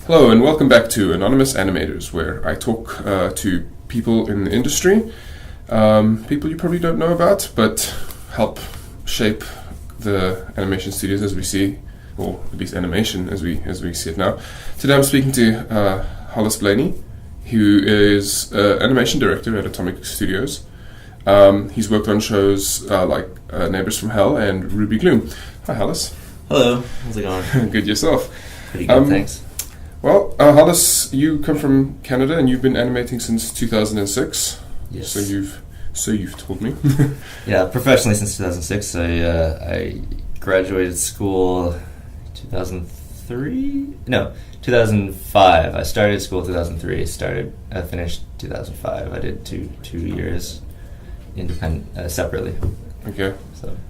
Hello and welcome back to Anonymous Animators, where I talk to people in the industry, people you probably don't know about, but help shape the animation studios as we see, or at least animation as we see it now. Today I'm speaking to Hallis Blaney, who is animation director at Atomic Studios. He's worked on shows like Neighbors from Hell and Ruby Gloom. Hi, Hallis. Hello. How's it going? Good yourself. Pretty good, thanks. Well, Hallis, you come from Canada and you've been animating since 2006. Yes. So you've told me. Yeah, professionally since 2006. I graduated school 2003. No, 2005. I started school 2003. I finished 2005. I did two years independent separately. Okay.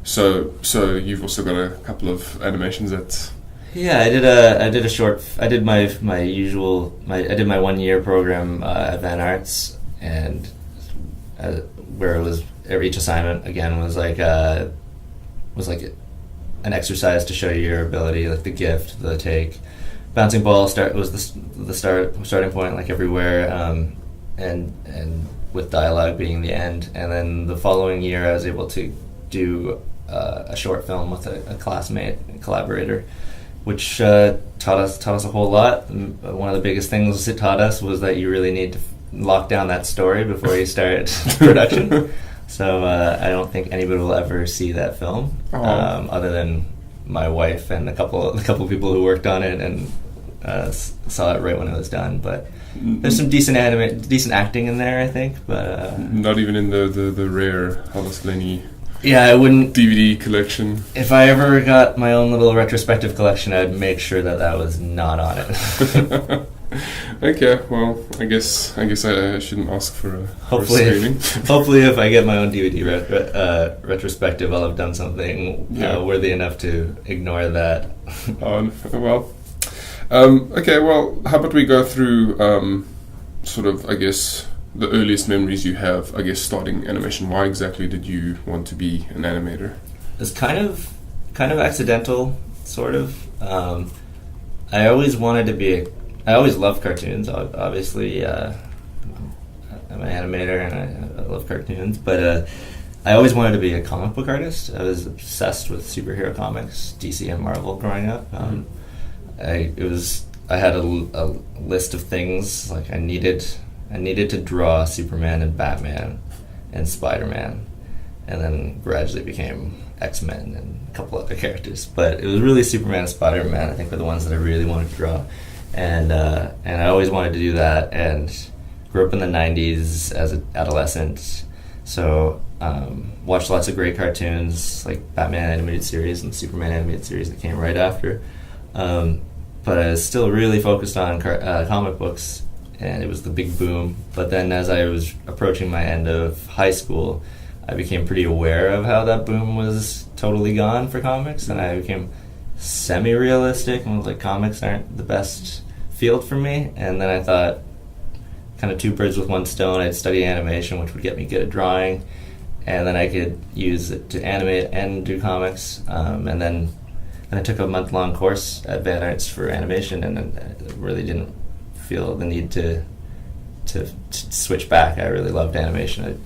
So you've also got a couple of animations that. Yeah, I did a short. I did my 1 year program at Van Arts, and where it was each assignment again was like an exercise to show you your ability, like the gift, the take. Bouncing ball was the starting point, like everywhere, and with dialogue being the end. And then the following year, I was able to do a short film with a classmate, a collaborator, which taught us a whole lot. One of the biggest things it taught us was that you really need to lock down that story before you start production. So I don't think anybody will ever see that film, other than my wife and a couple people who worked on it and saw it right when it was done. But there's some decent acting in there, I think. But not even in the rare Hallis Blaney. Yeah, I wouldn't DVD collection. If I ever got my own little retrospective collection, I'd make sure that was not on it. Okay, well, I guess I shouldn't ask for a screening. Hopefully, if I get my own DVD retrospective, I'll have done something worthy enough to ignore that. Okay, well, how about we go through sort of, I guess, the earliest memories you have, I guess, starting animation. Why exactly did you want to be an animator? It's kind of accidental, sort of. I always wanted to be. I always loved cartoons. Obviously, I'm an animator and I love cartoons. But I always wanted to be a comic book artist. I was obsessed with superhero comics, DC and Marvel, growing up. I had a list of things like I needed to draw Superman and Batman and Spider-Man, and then gradually became X-Men and a couple other characters. But it was really Superman and Spider-Man, I think, were the ones that I really wanted to draw. And I always wanted to do that, and grew up in the 90s as an adolescent, so watched lots of great cartoons, like Batman animated series and Superman animated series that came right after. But I was still really focused on comic books, and it was the big boom. But then as I was approaching my end of high school, I became pretty aware of how that boom was totally gone for comics, and I became semi-realistic and was like, comics aren't the best field for me. And then I thought, kind of two birds with one stone. I'd study animation, which would get me good at drawing, and then I could use it to animate and do comics. And then I took a month-long course at Van Arts for animation, and then I really didn't feel the need to switch back. I really loved animation. I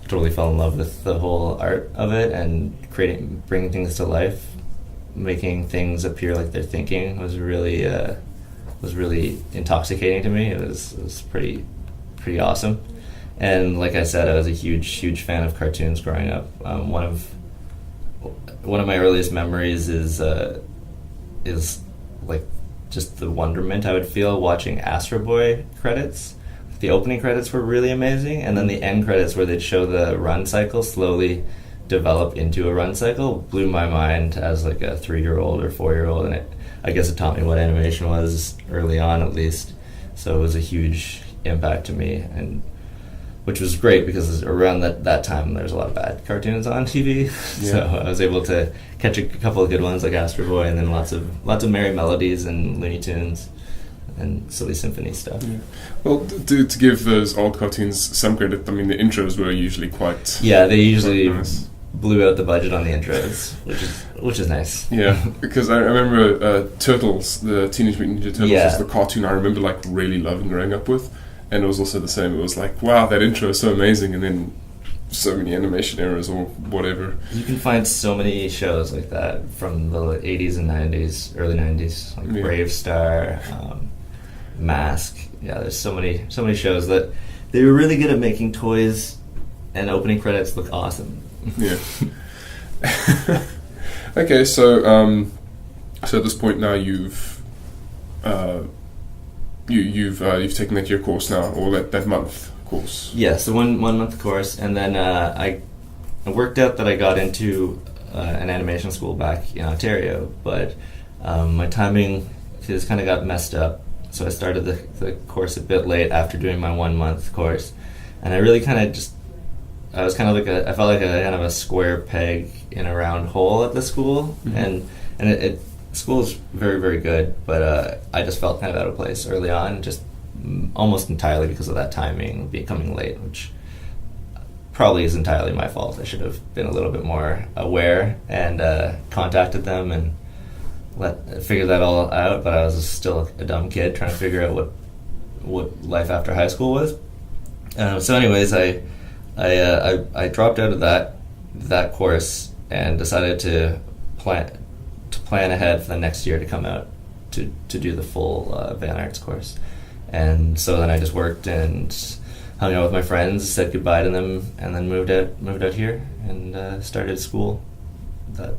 totally fell in love with the whole art of it, and bringing things to life, making things appear like they're thinking was really intoxicating to me. It was pretty awesome. And like I said, I was a huge fan of cartoons growing up. One of my earliest memories is like just the wonderment I would feel watching Astro Boy credits. The opening credits were really amazing, and then the end credits where they'd show the run cycle slowly develop into a run cycle blew my mind as like a 3-year-old or 4-year-old, and I guess it taught me what animation was early on, at least. So it was a huge impact to me, and which was great because around that time there was a lot of bad cartoons on TV. Yeah. So I was able to catch a couple of good ones like Astro Boy, and then lots of Merry Melodies and Looney Tunes and Silly Symphony stuff. Yeah. Well, to give those old cartoons some credit, I mean the intros were usually quite they usually nice. blew out the budget on the intros, which is nice. Yeah, because I remember Turtles, the Teenage Mutant Ninja Turtles, was the cartoon I remember like really loving growing up with, and it was also the same. It was like, wow, that intro is so amazing, and then so many animation errors or whatever. You can find so many shows like that from the 80s and 90s, early 90s, like Brave Star, Mask. Yeah, there's so many shows that they were really good at making toys and opening credits look awesome. Yeah. Okay, so at this point now you've taken that year course now, or that month course. Yeah, so one month course, and then I worked out that I got into an animation school back in Ontario, but my timing has kind of got messed up, so I started the course a bit late after doing my 1 month course, and I really kind of I was kind of I felt like a kind of a square peg in a round hole at the school, and it school is very, very good, but I just felt kind of out of place early on, just almost entirely because of that timing, becoming late, which probably is entirely my fault. I should have been a little bit more aware and contacted them and figure that all out, but I was still a dumb kid trying to figure out what life after high school was. So anyways, I dropped out of that course and decided to plan ahead for the next year to come out to do the full Van Arts course. And so then I just worked and hung out with my friends, said goodbye to them, and then moved out here and started school the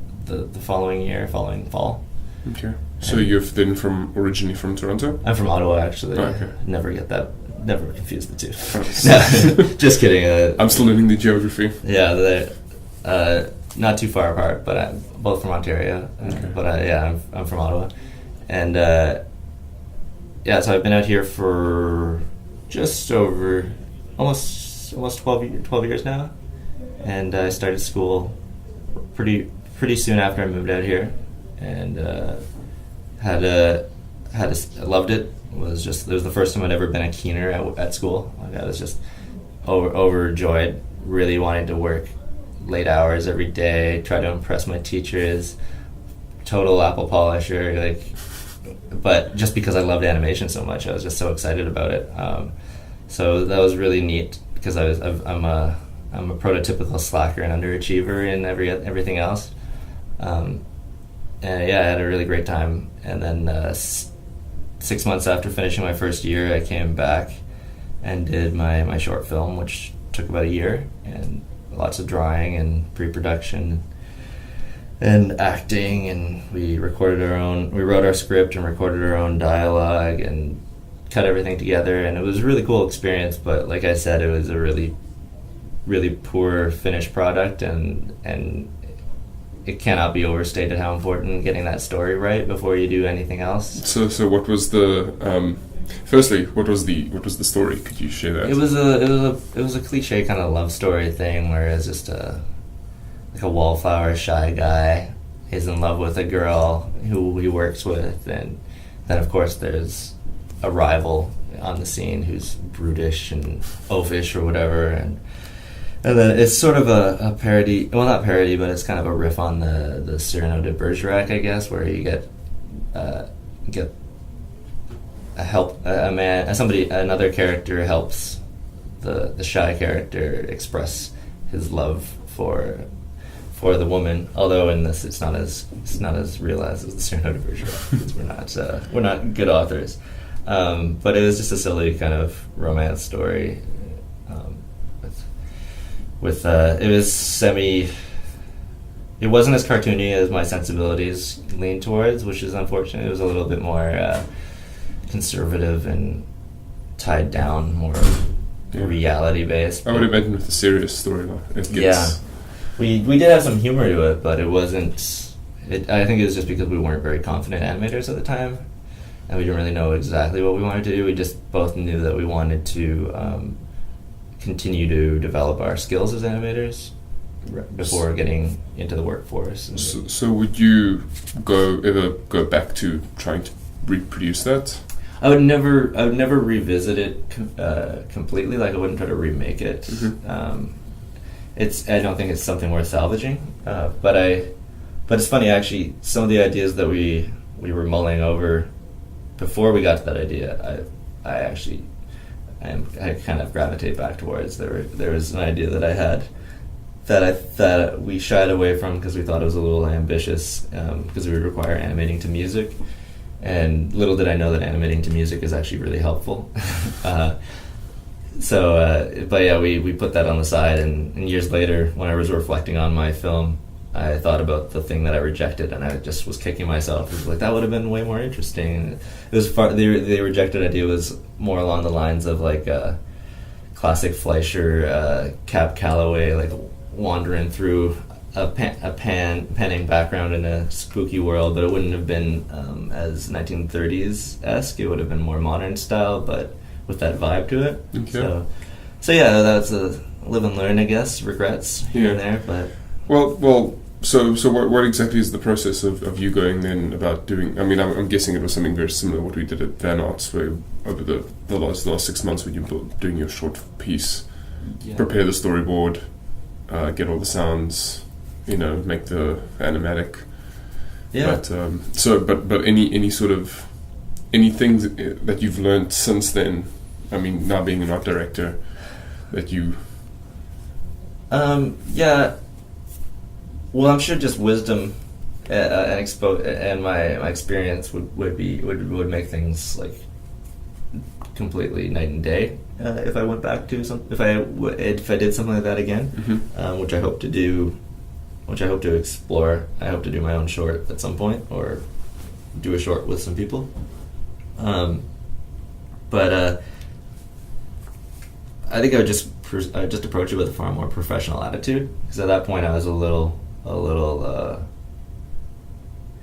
following fall. Okay. So you've been originally from Toronto? I'm from Ottawa, actually. Oh, okay. Never confuse the two. No, just kidding. I'm still learning the geography. Yeah, they're not too far apart, but I'm both from Ontario. Okay. But I'm from Ottawa, and so I've been out here for just over almost 12 years now, and I started school pretty soon after I moved out here, and I loved it. It was the first time I'd ever been a keener at school. Like I was just overjoyed, really wanting to work late hours every day, try to impress my teachers, total apple polisher, but just because I loved animation so much, I was just so excited about it. So that was really neat because I'm a prototypical slacker and underachiever in everything else. And yeah, I had a really great time. And then 6 months after finishing my first year, I came back and did my short film, which took about a year, and lots of drawing and pre-production and acting, and we wrote our script and recorded our own dialogue and cut everything together, and it was a really cool experience. But like I said, it was a really, really poor finished product, and it cannot be overstated how important getting that story right before you do anything else. So what was the firstly, what was the story? Could you share that? It was a cliche kind of love story thing where it's just a wallflower shy guy is in love with a girl who he works with, and then of course there's a rival on the scene who's brutish and oafish or whatever, and then it's sort of a parody, well, not parody, but it's kind of a riff on the Cyrano de Bergerac, I guess, where you get another character helps the shy character express his love for the woman. Although in this, it's not as realized as the Cyrano de Bergerac, because we're not good authors. But it was just a silly kind of romance story. It wasn't as cartoony as my sensibilities leaned towards, which is unfortunate. It was a little bit more conservative and tied down, more reality based. I would imagine with a serious story, we did have some humor to it, but it wasn't. I think it was just because we weren't very confident animators at the time, and we didn't really know exactly what we wanted to do. We just both knew that we wanted to continue to develop our skills as animators before getting into the workforce. So would you ever go back to trying to reproduce that? I would never revisit it completely. Like I wouldn't try to remake it. Mm-hmm. I don't think it's something worth salvaging. But it's funny actually. Some of the ideas that we were mulling over before we got to that idea, I kind of gravitate back towards. There was an idea that I had that we shied away from because we thought it was a little ambitious, because it would require animating to music, and little did I know that animating to music is actually really helpful. But yeah, we put that on the side, and years later, when I was reflecting on my film, I thought about the thing that I rejected, and I just was kicking myself. It was like, that would have been way more interesting. And it was the rejected idea was more along the lines of like classic Fleischer, Cab Calloway, like wandering through a panning background in a spooky world, but it wouldn't have been as 1930s-esque. It would have been more modern style, but with that vibe to it. Okay. So yeah, that's a live and learn, I guess. Regrets here and there, but so what exactly is the process of you going then about doing? I mean, I'm guessing it was something very similar to what we did at Van Arts, where over the last 6 months when you were doing your short piece, prepare the storyboard, get all the sounds, make the animatic. Yeah. But any sort of anything that you've learned since then? I mean, now being an art director, that you. Well, I'm sure just wisdom and my experience would make things like completely night and day if I went back to if I did something like that again, which I hope to do, which I hope to explore. I hope to do my own short at some point, or do a short with some people. But I think I would just approach it with a far more professional attitude, because at that point I was a little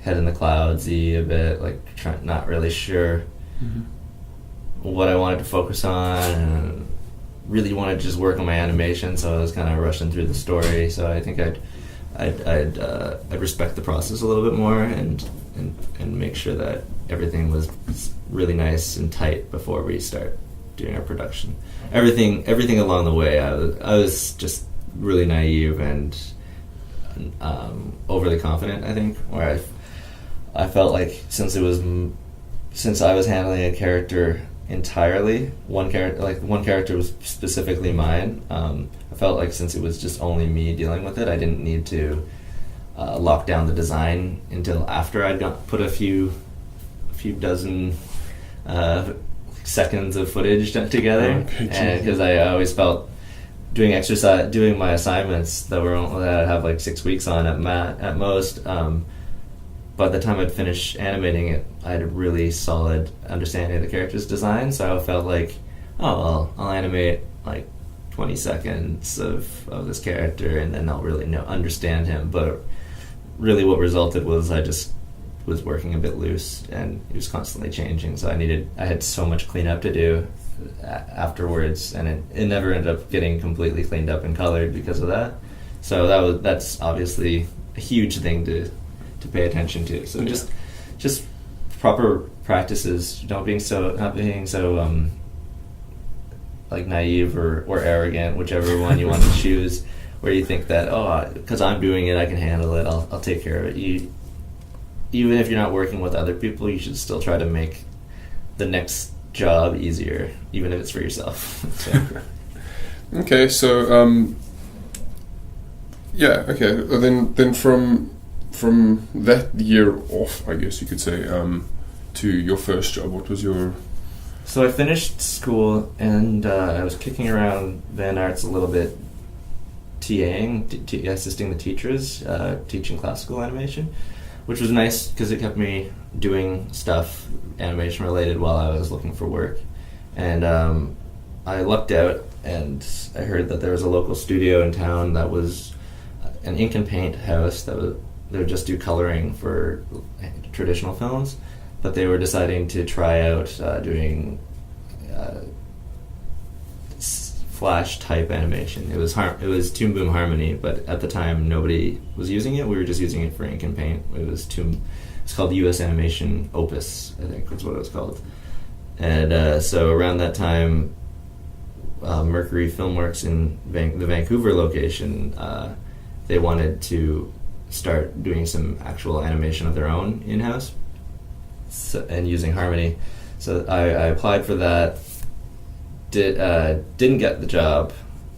head in the cloudsy, a bit like not really sure what I wanted to focus on, and really wanted to just work on my animation. So I was kind of rushing through the story. So I think I'd respect the process a little bit more and make sure that everything was really nice and tight before we start doing our production. Everything along the way, I was just really naive and overly confident, I think, where I felt like since I was handling a character entirely, one character was specifically mine, I felt like since it was just only me dealing with it, I didn't need to lock down the design until after I'd put a few dozen seconds of footage together. And because I always felt doing my assignments that I'd have like 6 weeks on at most, by the time I'd finish animating it, I had a really solid understanding of the character's design. So I felt like, I'll animate like 20 seconds of this character, and then I'll really understand him. But really what resulted was I just was working a bit loose, and it was constantly changing. So I had so much cleanup to do afterwards, and it never ended up getting completely cleaned up and colored because of that. So that's obviously a huge thing to pay attention to. So just proper practices, not being so like naive or arrogant, whichever one you want to choose, where you think that because I'm doing it, I can handle it, I'll take care of it. Even if you're not working with other people, you should still try to make the next job easier, even if it's for yourself. Okay, so then from that year off, I guess you could say, to your first job, what was your... So I finished school, and I was kicking around Van Arts a little bit, TAing, assisting the teachers, teaching classical animation, which was nice because it kept me doing stuff animation related while I was looking for work. And I lucked out, and I heard that there was a local studio in town that was an ink and paint house they would just do coloring for traditional films, but they were deciding to try out doing flash type animation. It was Toon Boom Harmony, but at the time nobody was using it. We were just using it for ink and paint. It's called US Animation Opus, I think was what it was called. And so around that time, Mercury Filmworks in the Vancouver location, they wanted to start doing some actual animation of their own in-house, and using Harmony. So I applied for that. Didn't get the job.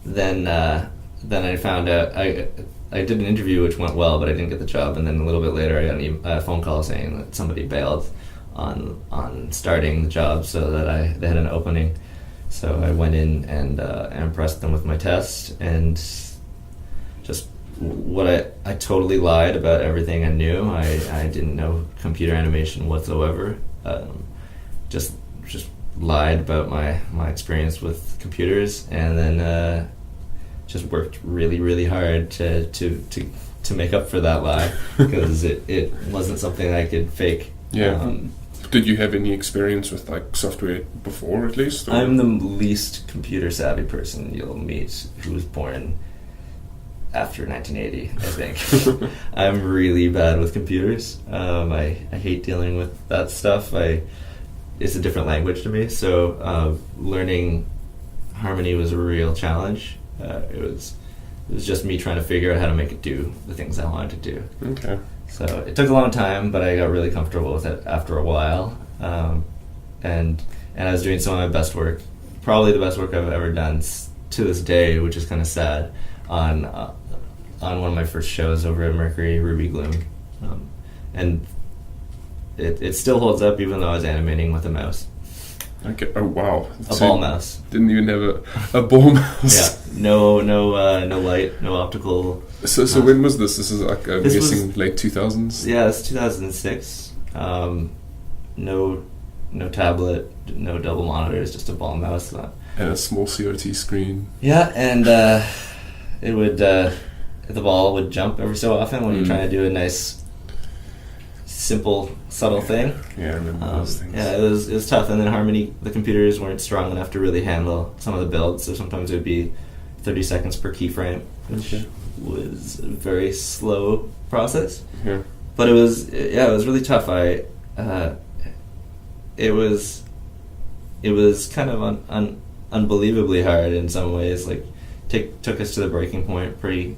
Then I found out I did an interview which went well, but I didn't get the job. And then a little bit later, I got a phone call saying that somebody bailed on starting the job, so that they had an opening. So I went in and impressed them with my test, and just what I totally lied about everything I knew. I didn't know computer animation whatsoever. Just lied about my experience with computers, and then just worked really, really hard to make up for that lie, because it wasn't something I could fake. Yeah. Did you have any experience with like software before, at least? Or? I'm the least computer savvy person you'll meet who was born after 1980, I think. I'm really bad with computers. I hate dealing with that stuff. It's a different language to me, so learning Harmony was a real challenge. It was just me trying to figure out how to make it do the things I wanted to do. Okay. So it took a long time, but I got really comfortable with it after a while, and I was doing some of my best work, probably the best work I've ever done to this day, which is kind of sad, on one of my first shows over at Mercury, Ruby Gloom, and it still holds up even though I was animating with a mouse. Okay. Oh wow! A ball mouse. Didn't even have a ball mouse. Yeah. No light, no optical. So when was this? This is like I'm guessing late 2000s. Yeah, it's 2006. No tablet, no double monitors, just a ball mouse. And a small CRT screen. Yeah, and it would the ball would jump every so often when you're trying to do a nice, simple, subtle thing. Yeah, I remember those things. Yeah, it was tough. And then Harmony, the computers weren't strong enough to really handle some of the builds, so sometimes it would be 30 seconds per keyframe, which was a very slow process. Yeah. But it was really tough. It was kind of unbelievably hard in some ways. Like took us to the breaking point pretty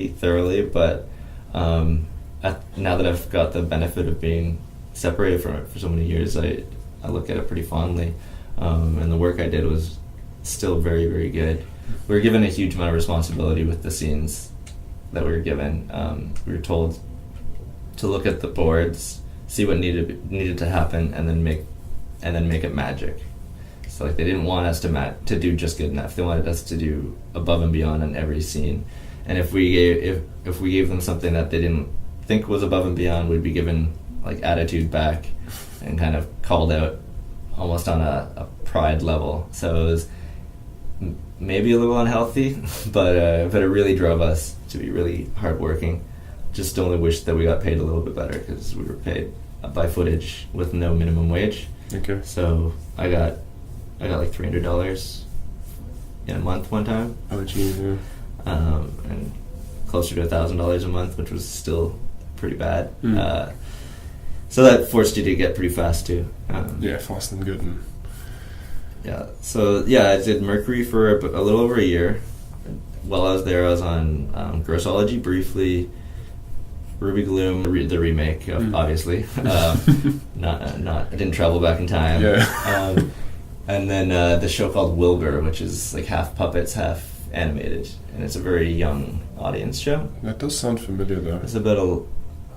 thoroughly. But now that I've got the benefit of being separated from it for so many years, I look at it pretty fondly. And the work I did was still very, very good. We were given a huge amount of responsibility with the scenes that we were given. We were told to look at the boards, see what needed to happen, and then make it magic. So like they didn't want us to do just good enough. They wanted us to do above and beyond on every scene. And if we gave them something that they didn't think was above and beyond, we'd be given like attitude back and kind of called out almost on a pride level. So it was maybe a little unhealthy, but it really drove us to be really hardworking. Just only wish that we got paid a little bit better, because we were paid by footage with no minimum wage. Okay. So I got like $300 in a month one time. Oh, geez, yeah. And closer to $1,000 a month, which was still pretty bad. So that forced you to get pretty fast too. Yeah, fast and good. Yeah. So yeah, I did Mercury for a little over a year. While I was there, I was on Grossology briefly, Ruby Gloom, the remake, obviously. I didn't travel back in time. Yeah. And then the show called Wilbur, which is like half puppets, half animated, and it's a very young audience show. That does sound familiar, though. It's about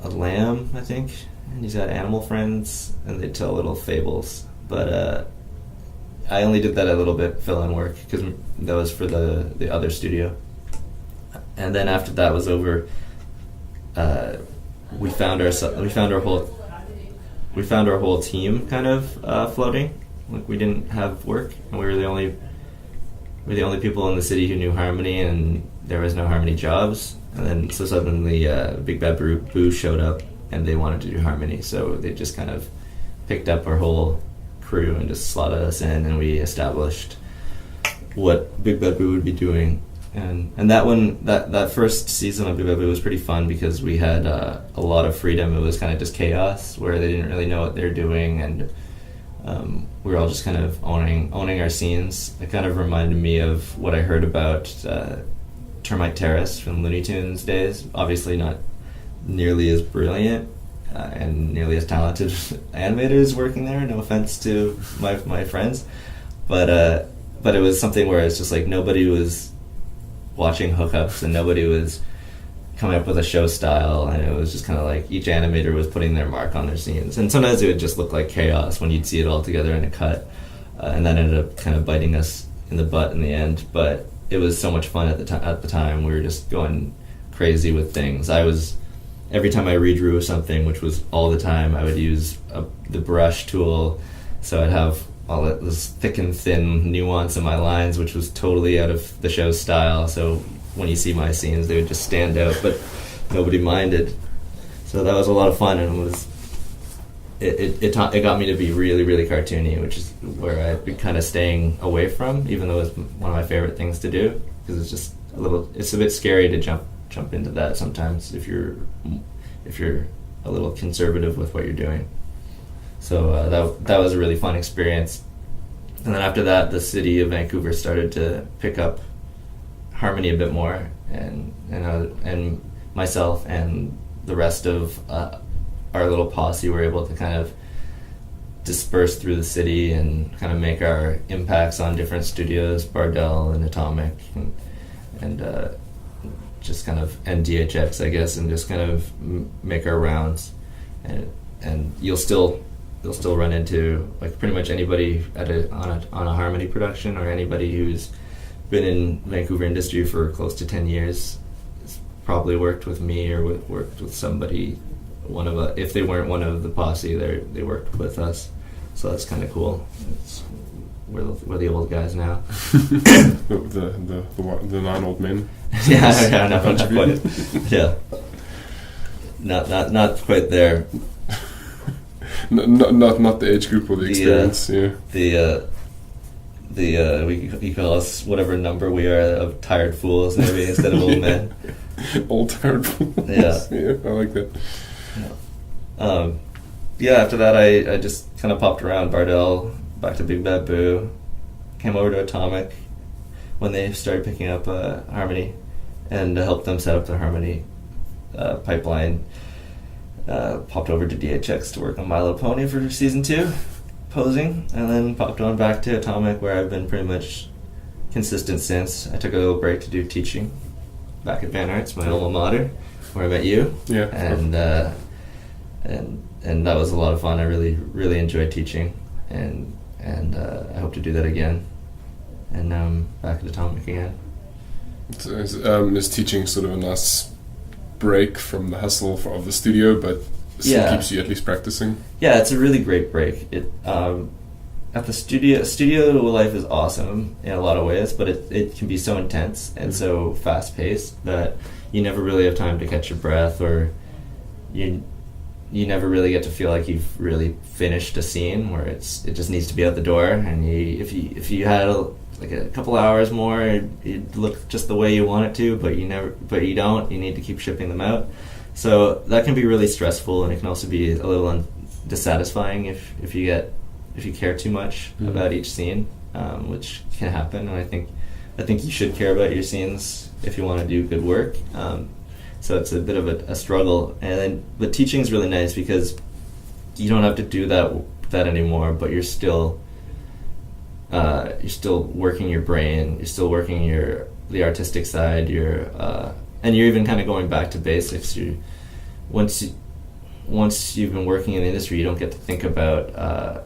a lamb, I think, and he's got animal friends, and they tell little fables. But I only did that a little bit, fill-in work, because that was for the other studio. And then after that was over, we found our whole team kind of floating. Like we didn't have work, and we were the only people in the city who knew Harmony, and there was no Harmony jobs. And then so suddenly Big Bad Boo showed up, and they wanted to do Harmony, so they just kind of picked up our whole crew and just slotted us in, and we established what Big Bad Boo would be doing. And that one, that first season of Big Bad Boo was pretty fun, because we had a lot of freedom. It was kind of just chaos, where they didn't really know what they were doing, and we were all just kind of owning our scenes. It kind of reminded me of what I heard about Termite Terrace from Looney Tunes days. Obviously not nearly as brilliant and nearly as talented animators working there. No offense to my friends, but it was something where it's just like nobody was watching hookups and nobody was coming up with a show style, and it was just kind of like each animator was putting their mark on their scenes, and sometimes it would just look like chaos when you'd see it all together in a cut, and that ended up kind of biting us in the butt in the end. But it was so much fun at the time. We were just going crazy with things. Every time I redrew something, which was all the time, I would use the brush tool, so I'd have all this thick and thin nuance in my lines, which was totally out of the show's style. So when you see my scenes, they would just stand out, but nobody minded. So that was a lot of fun, and it got me to be really, really cartoony, which is where I'd be kind of staying away from, even though it's one of my favorite things to do, because it's just it's a bit scary to jump into that sometimes if you're a little conservative with what you're doing. So that was a really fun experience. And then after that, the city of Vancouver started to pick up harmony a bit more, and myself and the rest of our little posse were able to kind of disperse through the city and kind of make our impacts on different studios, Bardell and Atomic, and just kind of, and DHX, I guess, and just kind of make our rounds. And you'll still run into like pretty much anybody on a Harmony production, or anybody who's been in Vancouver industry for close to 10 years has probably worked with me or worked with somebody. If they weren't one of the posse, they worked with us. So that's kind of cool. We're the old guys now. the 9 old men. Yeah, not quite. Yeah, not quite there. Not the age group or the experience. We call us whatever number we are of tired fools, maybe, instead of old men. Old tired fools. Yeah, I like that. After that, I just kind of popped around Bardell, back to Big Bad Boo, came over to Atomic when they started picking up Harmony, and helped them set up the Harmony pipeline. Popped over to DHX to work on My Little Pony for season 2, posing, and then popped on back to Atomic, where I've been pretty much consistent since. I took a little break to do teaching back at Van Arts, my alma mater, where I met you. Yeah. And that was a lot of fun. I really, really enjoyed teaching, and I hope to do that again. And now I'm back at Atomic again. Is teaching sort of a nice break from the hustle of the studio, but still keeps you at least practicing? Yeah, it's a really great break. At the studio life is awesome in a lot of ways, but it can be so intense and so fast paced that you never really have time to catch your breath, or you never really get to feel like you've really finished a scene where it just needs to be out the door. And if you had a couple hours more, it'd look just the way you want it to, but you don't. You need to keep shipping them out. So that can be really stressful, and it can also be a little dissatisfying if you care too much about each scene, which can happen. And I think you should care about your scenes if you want to do good work. So it's a bit of a struggle. But teaching is really nice because you don't have to do that anymore, but you're still working your brain. You're still working the artistic side. And you're even kind of going back to basics. Once you've been working in the industry, you don't get to think about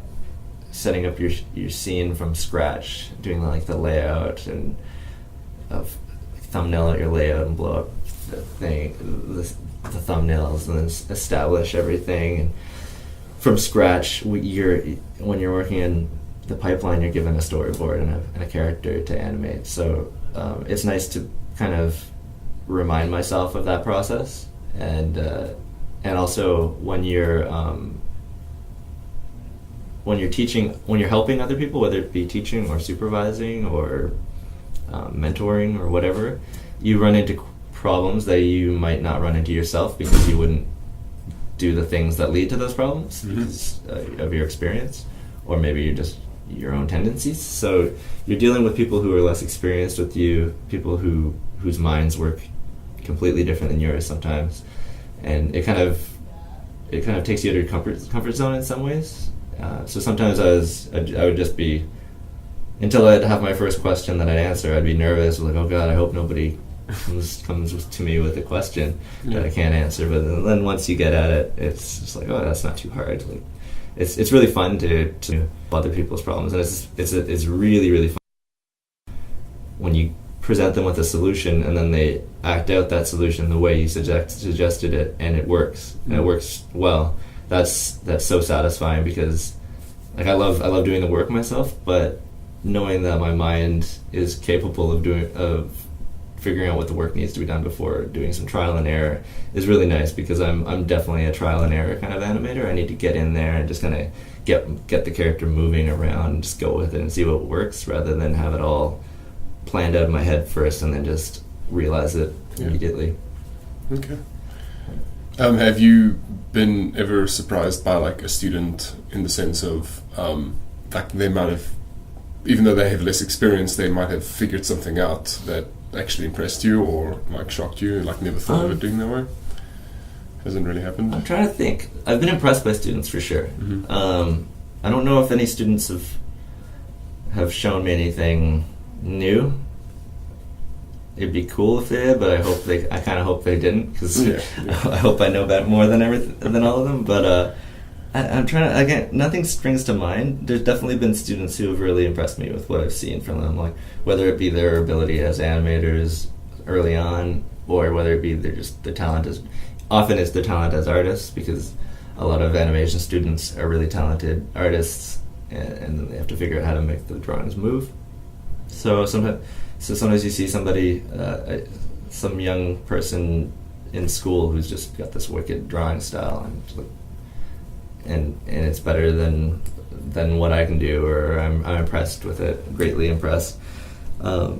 setting up your scene from scratch, doing like the layout and thumbnail out your layout and blow up the thumbnails and then establish everything. And from scratch, when you're working in the pipeline, you're given a storyboard and a character to animate. So it's nice to kind of remind myself of that process, and also when you're teaching, when you're helping other people, whether it be teaching or supervising or mentoring or whatever, you run into problems that you might not run into yourself because you wouldn't do the things that lead to those problems because of your experience. or maybe you're just your own tendencies. So you're dealing with people who are less experienced with you, people whose minds work completely different than yours sometimes, and it kind of takes you out of your comfort zone in some ways. So sometimes I would just be, until I'd have my first question that I'd answer, I'd be nervous, like, oh God, I hope nobody comes to me with a question that I can't answer. But then once you get at it, it's just like, oh, that's not too hard. Like, it's really fun to other people's problems, and it's really, really fun when you present them with a solution and then they act out that solution the way you suggested it, and it works, and it works well. That's so satisfying, because like I love doing the work myself, but knowing that my mind is capable of figuring out what the work needs to be done before doing some trial and error is really nice, because I'm definitely a trial and error kind of animator. I need to get in there and just kind of get the character moving around and just go with it and see what works, rather than have it all planned out in my head first and then just realize it immediately. Okay. Have you been ever surprised by like a student, in the sense of like they might have, even though they have less experience, they might have figured something out that actually impressed you or like shocked you, like never thought of it doing that way? Hasn't really happened? I'm trying to think. I've been impressed by students for sure. I don't know if any students have shown me anything new. It'd be cool if they did, but I kind of hope they didn't, because I hope I know more than all of them. But I'm trying to, again, nothing springs to mind. There's definitely been students who have really impressed me with what I've seen from them, like whether it be their ability as animators early on, or whether it be their talent as, often it's their talent as artists, because a lot of animation students are really talented artists, and then they have to figure out how to make the drawings move. So sometimes you see somebody, some young person in school who's just got this wicked drawing style, and it's better than what I can do, or I'm impressed with it, greatly impressed. I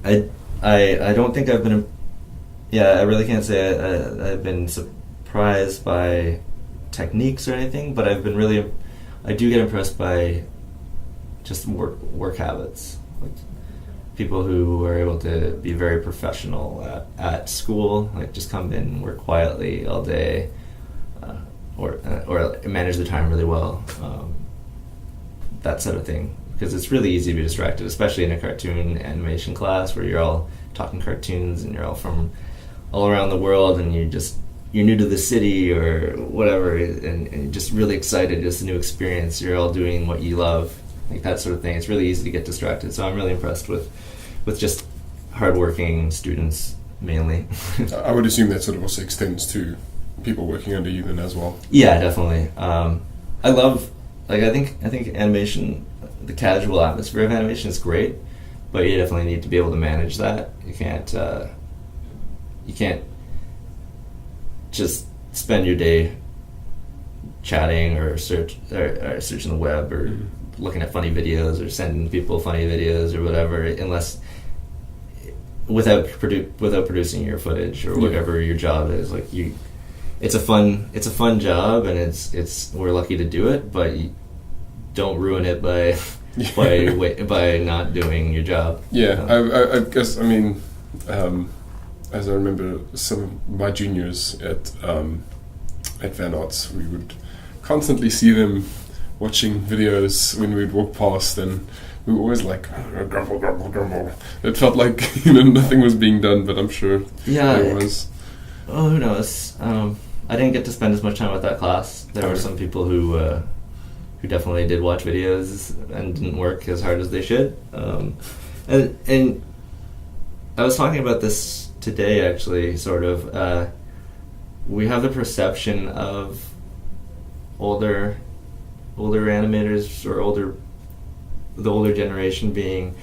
don't think I've been, I really can't say I've been surprised by techniques or anything, but I do get impressed by just work habits. Like people who are able to be very professional at school, like just come in and work quietly all day, or manage the time really well, that sort of thing. Because it's really easy to be distracted, especially in a cartoon animation class where you're all talking cartoons and you're all from all around the world, and you're new to the city or whatever, and you're just really excited, just a new experience. You're all doing what you love, like that sort of thing. It's really easy to get distracted. So I'm really impressed with just hardworking students mainly. I would assume that sort of also extends to people working under you then as well. Yeah, definitely. I love, like, I think animation, the casual atmosphere of animation is great, but you definitely need to be able to manage that. You can't just spend your day chatting or searching the web, or looking at funny videos, or sending people funny videos or whatever, unless without producing your footage or whatever your job is. Like it's a fun job, and it's we're lucky to do it, but you don't ruin it by not doing your job. I guess, I mean, as I remember, some of my juniors at Van Arts, we would constantly see them watching videos when we'd walk past, and we were always like, grumble, grumble, grumble. It felt like nothing was being done, but I'm sure there was. Oh, who knows? I didn't get to spend as much time with that class. There were some people who definitely did watch videos and didn't work as hard as they should. And I was talking about this today, actually, sort of. We have the perception of older animators, or the older generation being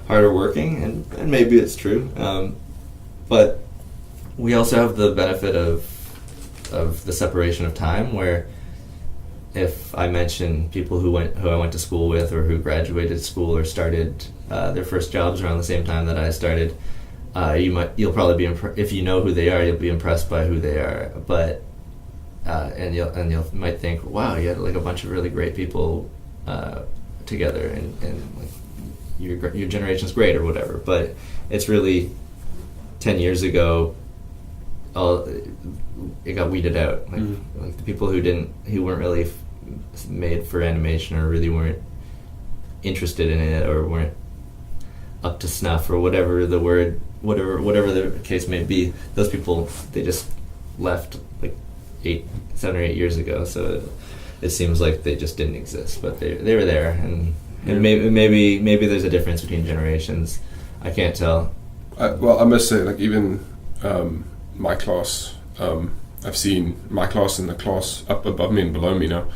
harder working, and maybe it's true. But we also have the benefit of the separation of time, where if I mention people who I went to school with, or who graduated school or started their first jobs around the same time that I started, you'll probably be if you know who they are, you'll be impressed by who they are. But and you might think, wow, you had like a bunch of really great people together, and like your generation's great or whatever. But it's really 10 years ago. It got weeded out. Like the people who weren't really made for animation or really weren't interested in it or weren't up to snuff or whatever the case may be. Those people, they just left like 7 or 8 years ago. So it seems like they just didn't exist, but they were there, and maybe there's a difference between generations. I can't tell. Well, I must say, like even my class, I've seen my class and the class up above me and below me now.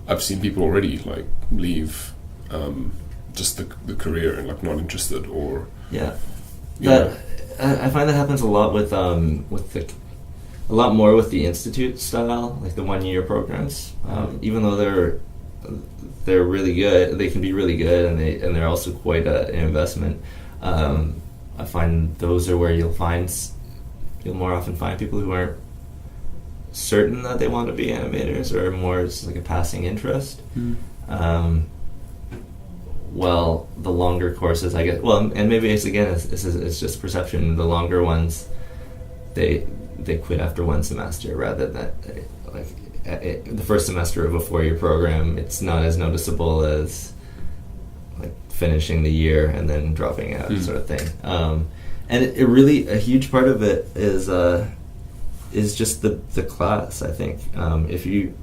I've seen people already like leave just the career and like not interested or I find that happens a lot with a lot more with the institute style, like the 1 year programs. Even though they're really good, they can be really good, and they're also quite an investment. I find those are where you'll more often find people who aren't certain that they want to be animators, or more it's like a passing interest. Well, the longer courses, I guess. Well, and maybe it's just perception. The longer ones, they quit after one semester rather than the first semester of a 4-year program. It's not as noticeable as like finishing the year and then dropping out, sort of thing. And it really, a huge part of it is just the class. I think if you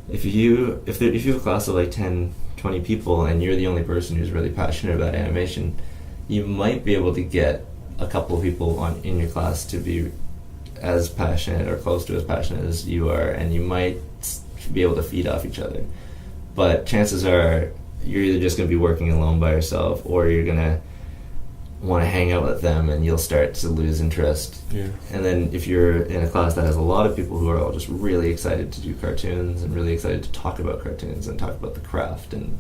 have a class of like 10, 20 people and you're the only person who's really passionate about animation, you might be able to get a couple of people in your class to be as passionate or close to as passionate as you are, and you might be able to feed off each other. But chances are you're either just going to be working alone by yourself, or you're going to want to hang out with them and you'll start to lose interest. Yeah. And then if you're in a class that has a lot of people who are all just really excited to do cartoons and really excited to talk about cartoons and talk about the craft and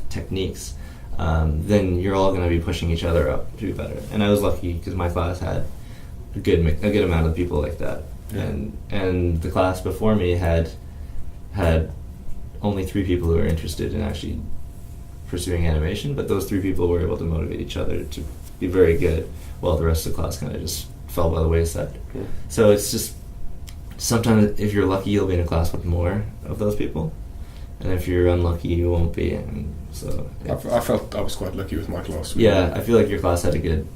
techniques, then you're all going to be pushing each other up to be better. And I was lucky because my class had a good amount of people like that. Yeah. And the class before me had only 3 people who were interested in actually pursuing animation, but those 3 people were able to motivate each other to be very good, while the rest of the class kind of just fell by the wayside. Yeah. So it's just, sometimes if you're lucky, you'll be in a class with more of those people, and if you're unlucky, you won't be. And so I felt I was quite lucky with my class. I feel like your class had had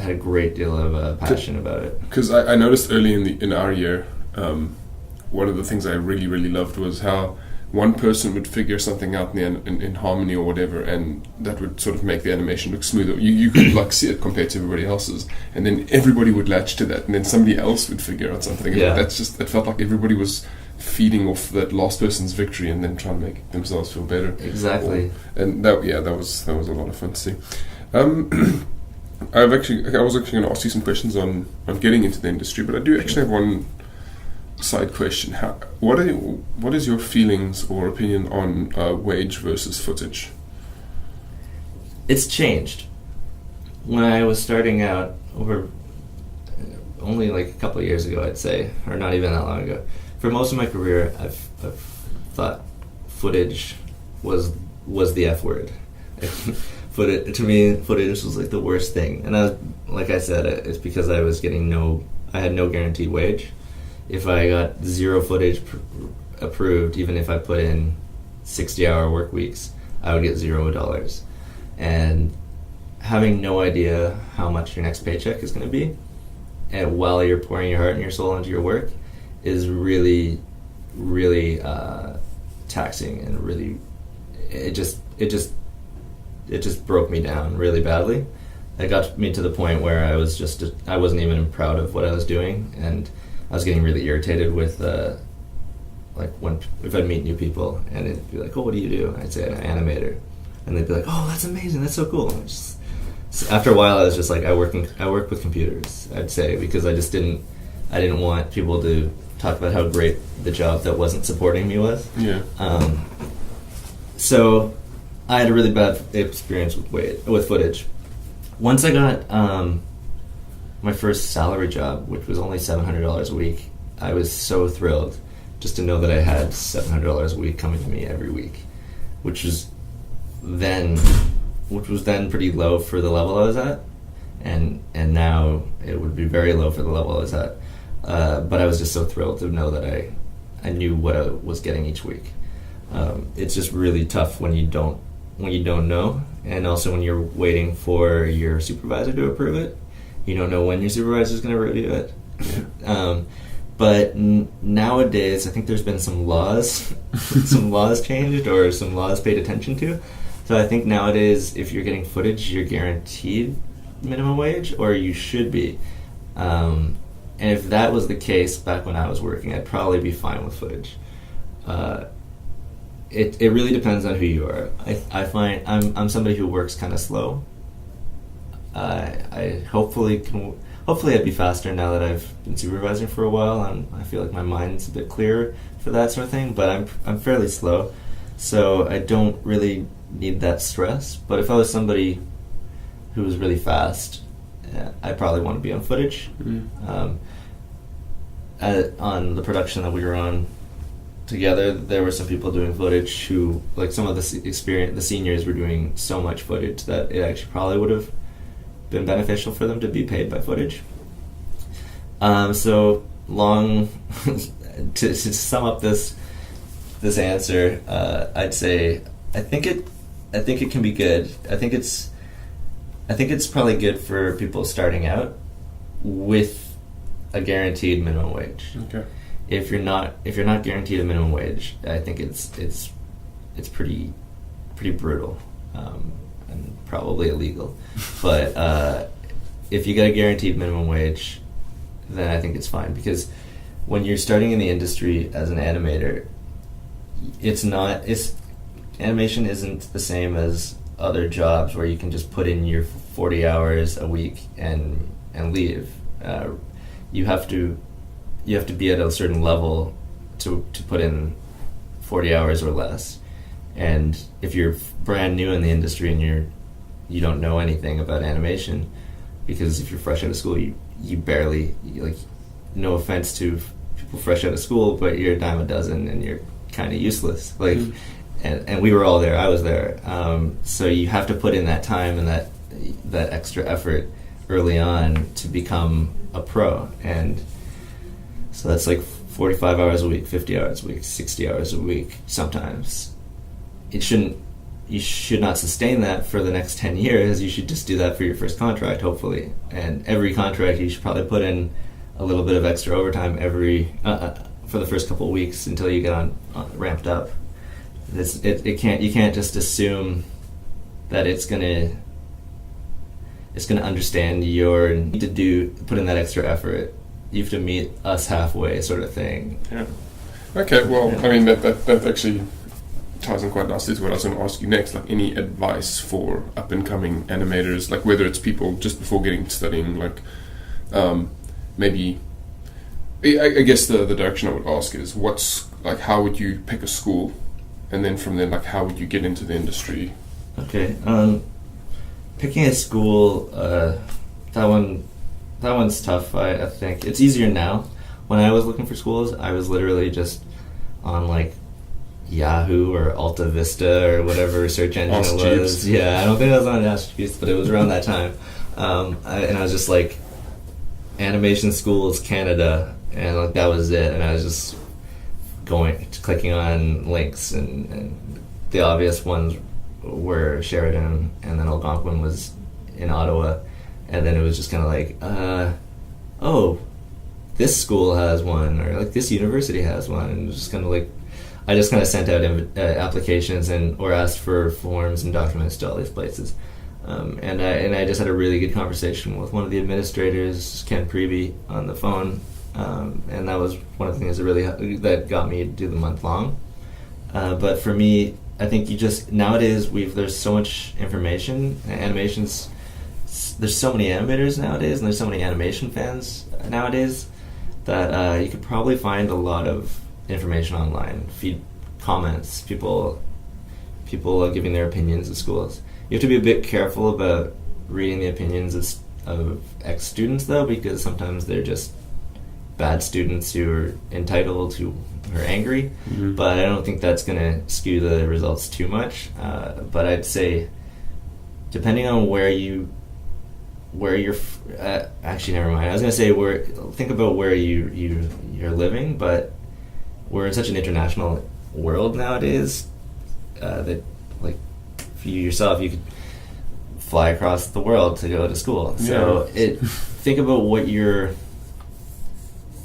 a great deal of passion about it. Because I noticed early in our year, one of the things I really, really loved was how one person would figure something out in harmony or whatever, and that would sort of make the animation look smoother. You could like see it compared to everybody else's, and then everybody would latch to that, and then somebody else would figure out something. And that's just, it felt like everybody was feeding off that last person's victory and then trying to make themselves feel better. Exactly. And that was a lot of fun to see. I was actually going to ask you some questions on getting into the industry, but I do actually have one side question. What is your feelings or opinion on wage versus footage? It's changed. When I was starting out, over only like a couple of years ago, I'd say, or not even that long ago, for most of my career, I've thought footage was the F word. To me, footage was like the worst thing, and like I said, it's because I had no guaranteed wage. If I got 0 footage approved, even if I put in 60-hour work weeks, I would get $0. And having no idea how much your next paycheck is going to be, and while you're pouring your heart and your soul into your work, is really, really taxing, and really, it just broke me down really badly. It got me to the point where I wasn't even proud of what I was doing, and I was getting really irritated with if I'd meet new people and it'd be like, "Oh, what do you do?" And I'd say, "I'm an animator," and they'd be like, "Oh, that's amazing, that's so cool." And after a while, I was just like, I work with computers, I'd say, because I didn't want people to talk about how great the job that wasn't supporting me was. Yeah. So I had a really bad experience with footage. Once I got my first salary job, which was only $700 a week, I was so thrilled just to know that I had $700 a week coming to me every week. which was then pretty low for the level I was at, and now it would be very low for the level I was at. But I was just so thrilled to know that I knew what I was getting each week. It's just really tough when you don't know, and also when you're waiting for your supervisor to approve it. You don't know when your supervisor is going to review it. But nowadays, I think there's been some laws changed, or some laws paid attention to. So I think nowadays, if you're getting footage, you're guaranteed minimum wage, or you should be. And if that was the case back when I was working, I'd probably be fine with footage. It really depends on who you are. I find I'm somebody who works kind of slow. I hopefully I'd be faster now that I've been supervising for a while, and I feel like my mind's a bit clearer for that sort of thing. But I'm fairly slow, so I don't really need that stress. But if I was somebody who was really fast, I probably want to be on footage. On the production that we were on together, there were some people doing footage who, like, some of the seniors were doing so much footage that it actually probably would have been beneficial for them to be paid by footage. So long to sum up this answer, I'd say I think it can be good. I think it's probably good for people starting out with a guaranteed minimum wage. Okay. If you're not guaranteed a minimum wage, I think it's pretty brutal. And probably illegal. But if you get a guaranteed minimum wage, then I think it's fine. Because when you're starting in the industry as an animator, animation isn't the same as other jobs where you can just put in your 40 hours a week and leave. You have to be at a certain level to put in 40 hours or less. And if you're brand new in the industry and you don't know anything about animation, because if you're fresh out of school, you barely, like, no offense to people fresh out of school, but you're a dime a dozen and you're kind of useless. Like, and we were all there. I was there. So you have to put in that time and that extra effort early on to become a pro. And so that's like 45 hours a week, 50 hours a week, 60 hours a week sometimes. You should not sustain that for the next 10 years. You should just do that for your first contract, hopefully. And every contract, you should probably put in a little bit of extra overtime for the first couple of weeks until you get on ramped up. You can't just assume that it's gonna understand your need to put in that extra effort. You have to meet us halfway, sort of thing. Yeah. Okay. Well, yeah. I mean that actually ties in quite nicely to what I was going to ask you next. Like, any advice for up and coming animators, like whether it's people just before getting studying, like maybe. I guess the direction I would ask is how would you pick a school, and then from there, like, how would you get into the industry? Okay. Picking a school, that one's tough. I think it's easier now. When I was looking for schools, I was literally just on like Yahoo or Alta Vista or whatever search engine it was. Jeeps. Yeah, I don't think it was on Ask Jeeps, but it was around that time. And I was just like, Animation Schools Canada, and like that was it. And I was just clicking on links, and the obvious ones were Sheridan, and then Algonquin was in Ottawa, and then it was just kind of like, oh, this school has one, or like this university has one, and it was just kind of like, I just kind of sent out applications or asked for forms and documents to all these places, and I just had a really good conversation with one of the administrators, Ken Preby, on the phone, and that was one of the things that got me to do the month long. But for me, I think nowadays there's so much information, animations. There's so many animators nowadays, and there's so many animation fans nowadays that you could probably find a lot of information online, feed comments, people giving their opinions at schools. You have to be a bit careful about reading the opinions of ex-students, though, because sometimes they're just bad students who are entitled, who or angry, but I don't think that's going to skew the results too much. But I'd say, depending on where you're actually, never mind. I was going to say think about where you're living, but we're in such an international world nowadays that, like, for you yourself, you could fly across the world to go to school. So think about what you're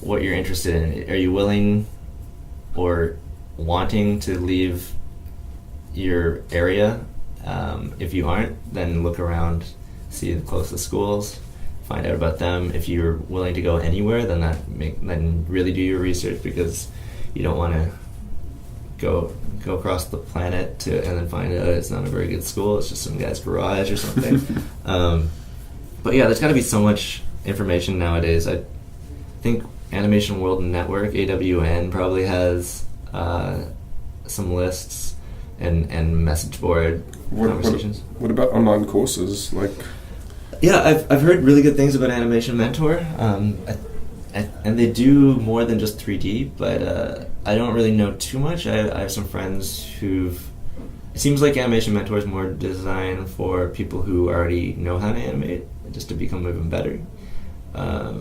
interested in. Are you willing or wanting to leave your area? If you aren't, then look around, see the closest schools, find out about them. If you're willing to go anywhere, then really do your research, because you don't want to go across the planet and then find out it's not a very good school. It's just some guy's garage or something. But yeah, there's got to be so much information nowadays. I think Animation World Network, AWN, probably has some lists and message board conversations. What about online courses? Yeah, I've heard really good things about Animation Mentor, and they do more than just 3D, but I don't really know too much. I have some friends it seems like Animation Mentor is more designed for people who already know how to animate, just to become even better. I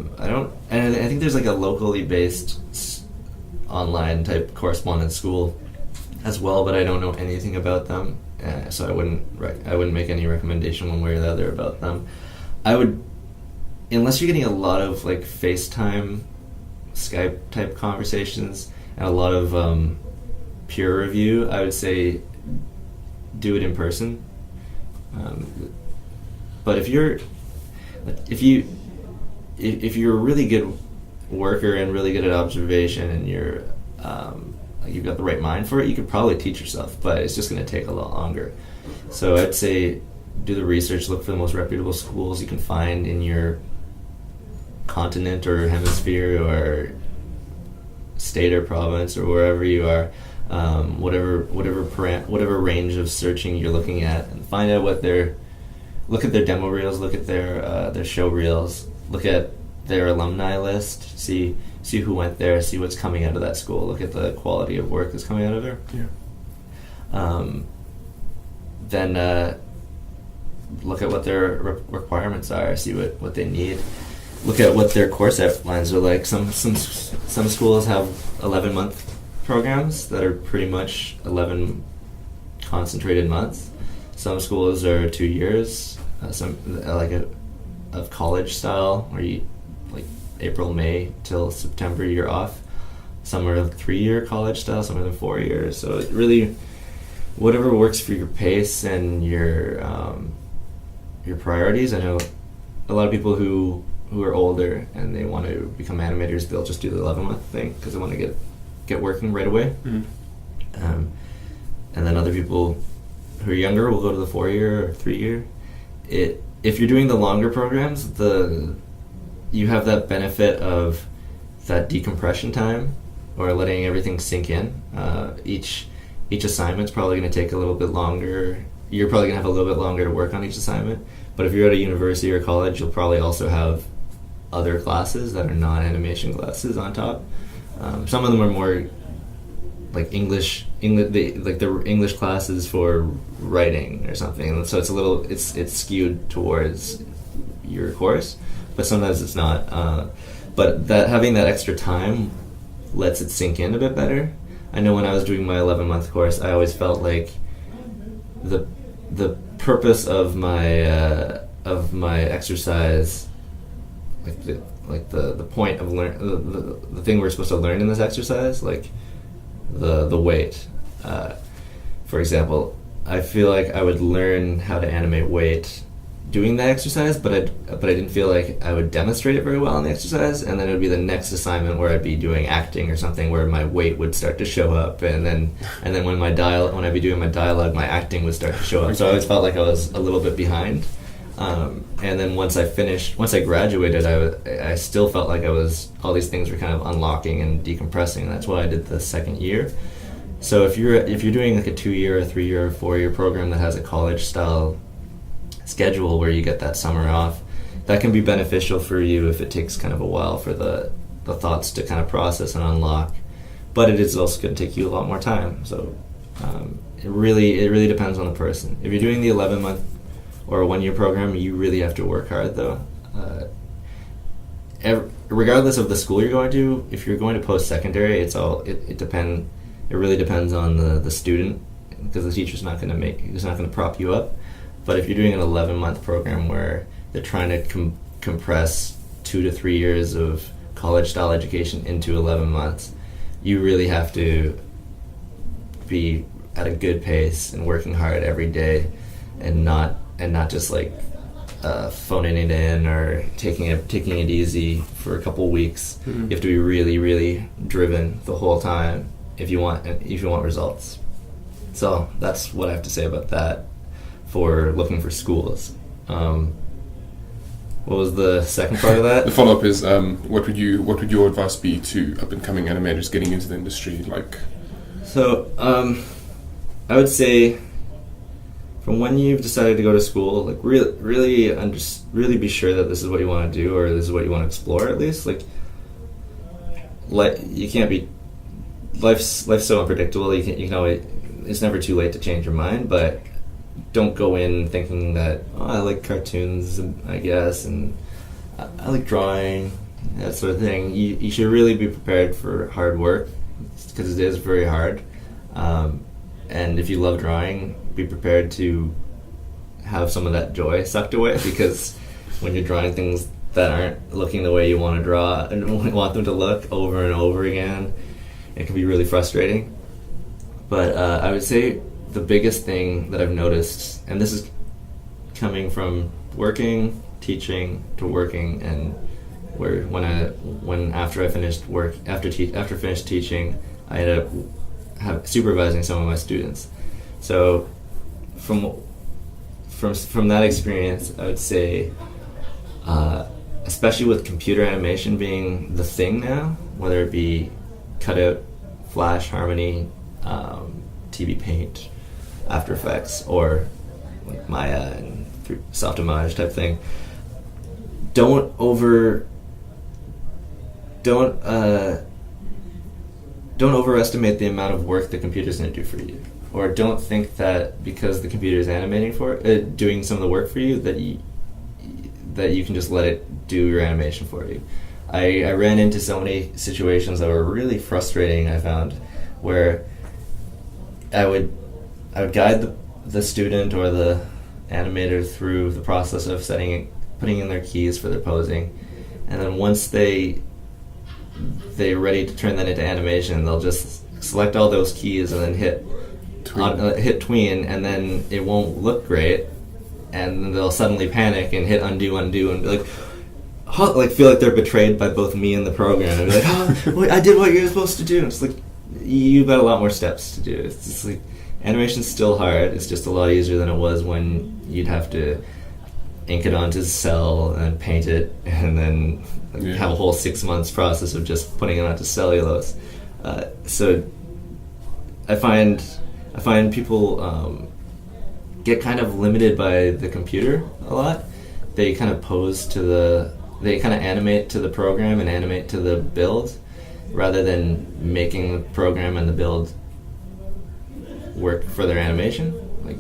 think there's like a locally based online type correspondence school as well, but I don't know anything about them, so I wouldn't make any recommendation one way or the other about them. I would, unless you're getting a lot of like FaceTime, Skype type conversations and a lot of peer review, I would say do it in person. But if you're a really good worker and really good at observation, and you've got the right mind for it, you could probably teach yourself, but it's just going to take a lot longer. So I'd say do the research, look for the most reputable schools you can find in your continent or hemisphere or state or province or wherever you are, whatever range of searching you're looking at, and find out look at their demo reels, look at their show reels, look at their alumni list, see who went there, see what's coming out of that school, look at the quality of work that's coming out of there. Then look at what their requirements are, see what they need. Look at what their course outlines are like. Some schools have 11-month programs that are pretty much 11 concentrated months. Some schools are 2 years. Some of college style, where you like April, May till September you're off. Some are 3-year college style. Some are 4 years. So it really, whatever works for your pace and your priorities. I know a lot of people who are older and they want to become animators, they'll just do the 11-month thing because they want to get working right away. And then other people who are younger will go to the 4-year or 3-year. If you're doing the longer programs, you have that benefit of that decompression time, or letting everything sink in. Each assignment's probably going to take a little bit longer. You're probably going to have a little bit longer to work on each assignment. But if you're at a university or college, you'll probably also have other classes that are non-animation classes on top. Some of them are more like English, like the English classes for writing or something. And so it's skewed towards your course, but sometimes it's not. But having that extra time lets it sink in a bit better. I know when I was doing my 11-month course, I always felt like the purpose of my exercise, the point of the thing we're supposed to learn in this exercise, like the weight. For example, I feel like I would learn how to animate weight doing that exercise, but I didn't feel like I would demonstrate it very well in the exercise, and then it would be the next assignment where I'd be doing acting or something where my weight would start to show up, and then when I'd be doing my dialogue, my acting would start to show up. So I always felt like I was a little bit behind. And then once I graduated, I still felt like all these things were kind of unlocking and decompressing. That's why I did the second year. So if you're doing like a 2-year, a 3-year, or 4-year program that has a college style schedule where you get that summer off, that can be beneficial for you if it takes kind of a while for the thoughts to kind of process and unlock. but it is also going to take you a lot more time. So it really depends on the person. If you're doing the 11-month or a 1-year program, you really have to work hard though. Regardless of the school you're going to, if you're going to post-secondary, it really depends on the student, because the teacher's not going to prop you up. But if you're doing an 11-month program where they're trying to compress 2 to 3 years of college-style education into 11 months, you really have to be at a good pace and working hard every day, and not just like phoning it in or taking it easy for a couple weeks. You have to be really, really driven the whole time if you want results. So that's what I have to say about that for looking for schools. What was the second part of that? The follow-up is, what would your advice be to up-and-coming animators getting into the industry? Like, so I would say, from when you've decided to go to school, like really be sure that this is what you want to do, or this is what you want to explore at least. You can't be. Life's so unpredictable. You can always. It's never too late to change your mind, but don't go in thinking that I like cartoons, I guess, and I like drawing, that sort of thing. You should really be prepared for hard work, because it is very hard. And if you love drawing, be prepared to have some of that joy sucked away, because when you're drawing things that aren't looking the way you want to draw and want them to look over and over again, it can be really frustrating. But I would say the biggest thing that I've noticed, and this is coming from working, teaching, to working, and after I finished teaching, I ended up supervising some of my students. So from that experience, I would say, especially with computer animation being the thing now, whether it be cutout, Flash, Harmony, TV Paint, After Effects, or like Maya and Softimage type thing, don't overestimate the amount of work the computer's going to do for you, or don't think that because the computer is animating doing some of the work for you, that you can just let it do your animation for you. I ran into so many situations that were really frustrating, I found, where I would guide the student or the animator through the process of putting in their keys for their posing, and then once they're ready to turn that into animation, they'll just select all those keys and then hit tween, and then it won't look great, and then they'll suddenly panic and hit undo, and be like, feel like they're betrayed by both me and the program, and be like, I did what you're supposed to do. And it's like, you've got a lot more steps to do. It's just like, animation's still hard. It's just a lot easier than it was when you'd have to ink it onto cell and paint it, and then have a whole 6 months process of just putting it onto cellulose. So I find people get kind of limited by the computer a lot. They kind of they kind of animate to the program and animate to the build, rather than making the program and the build work for their animation. Like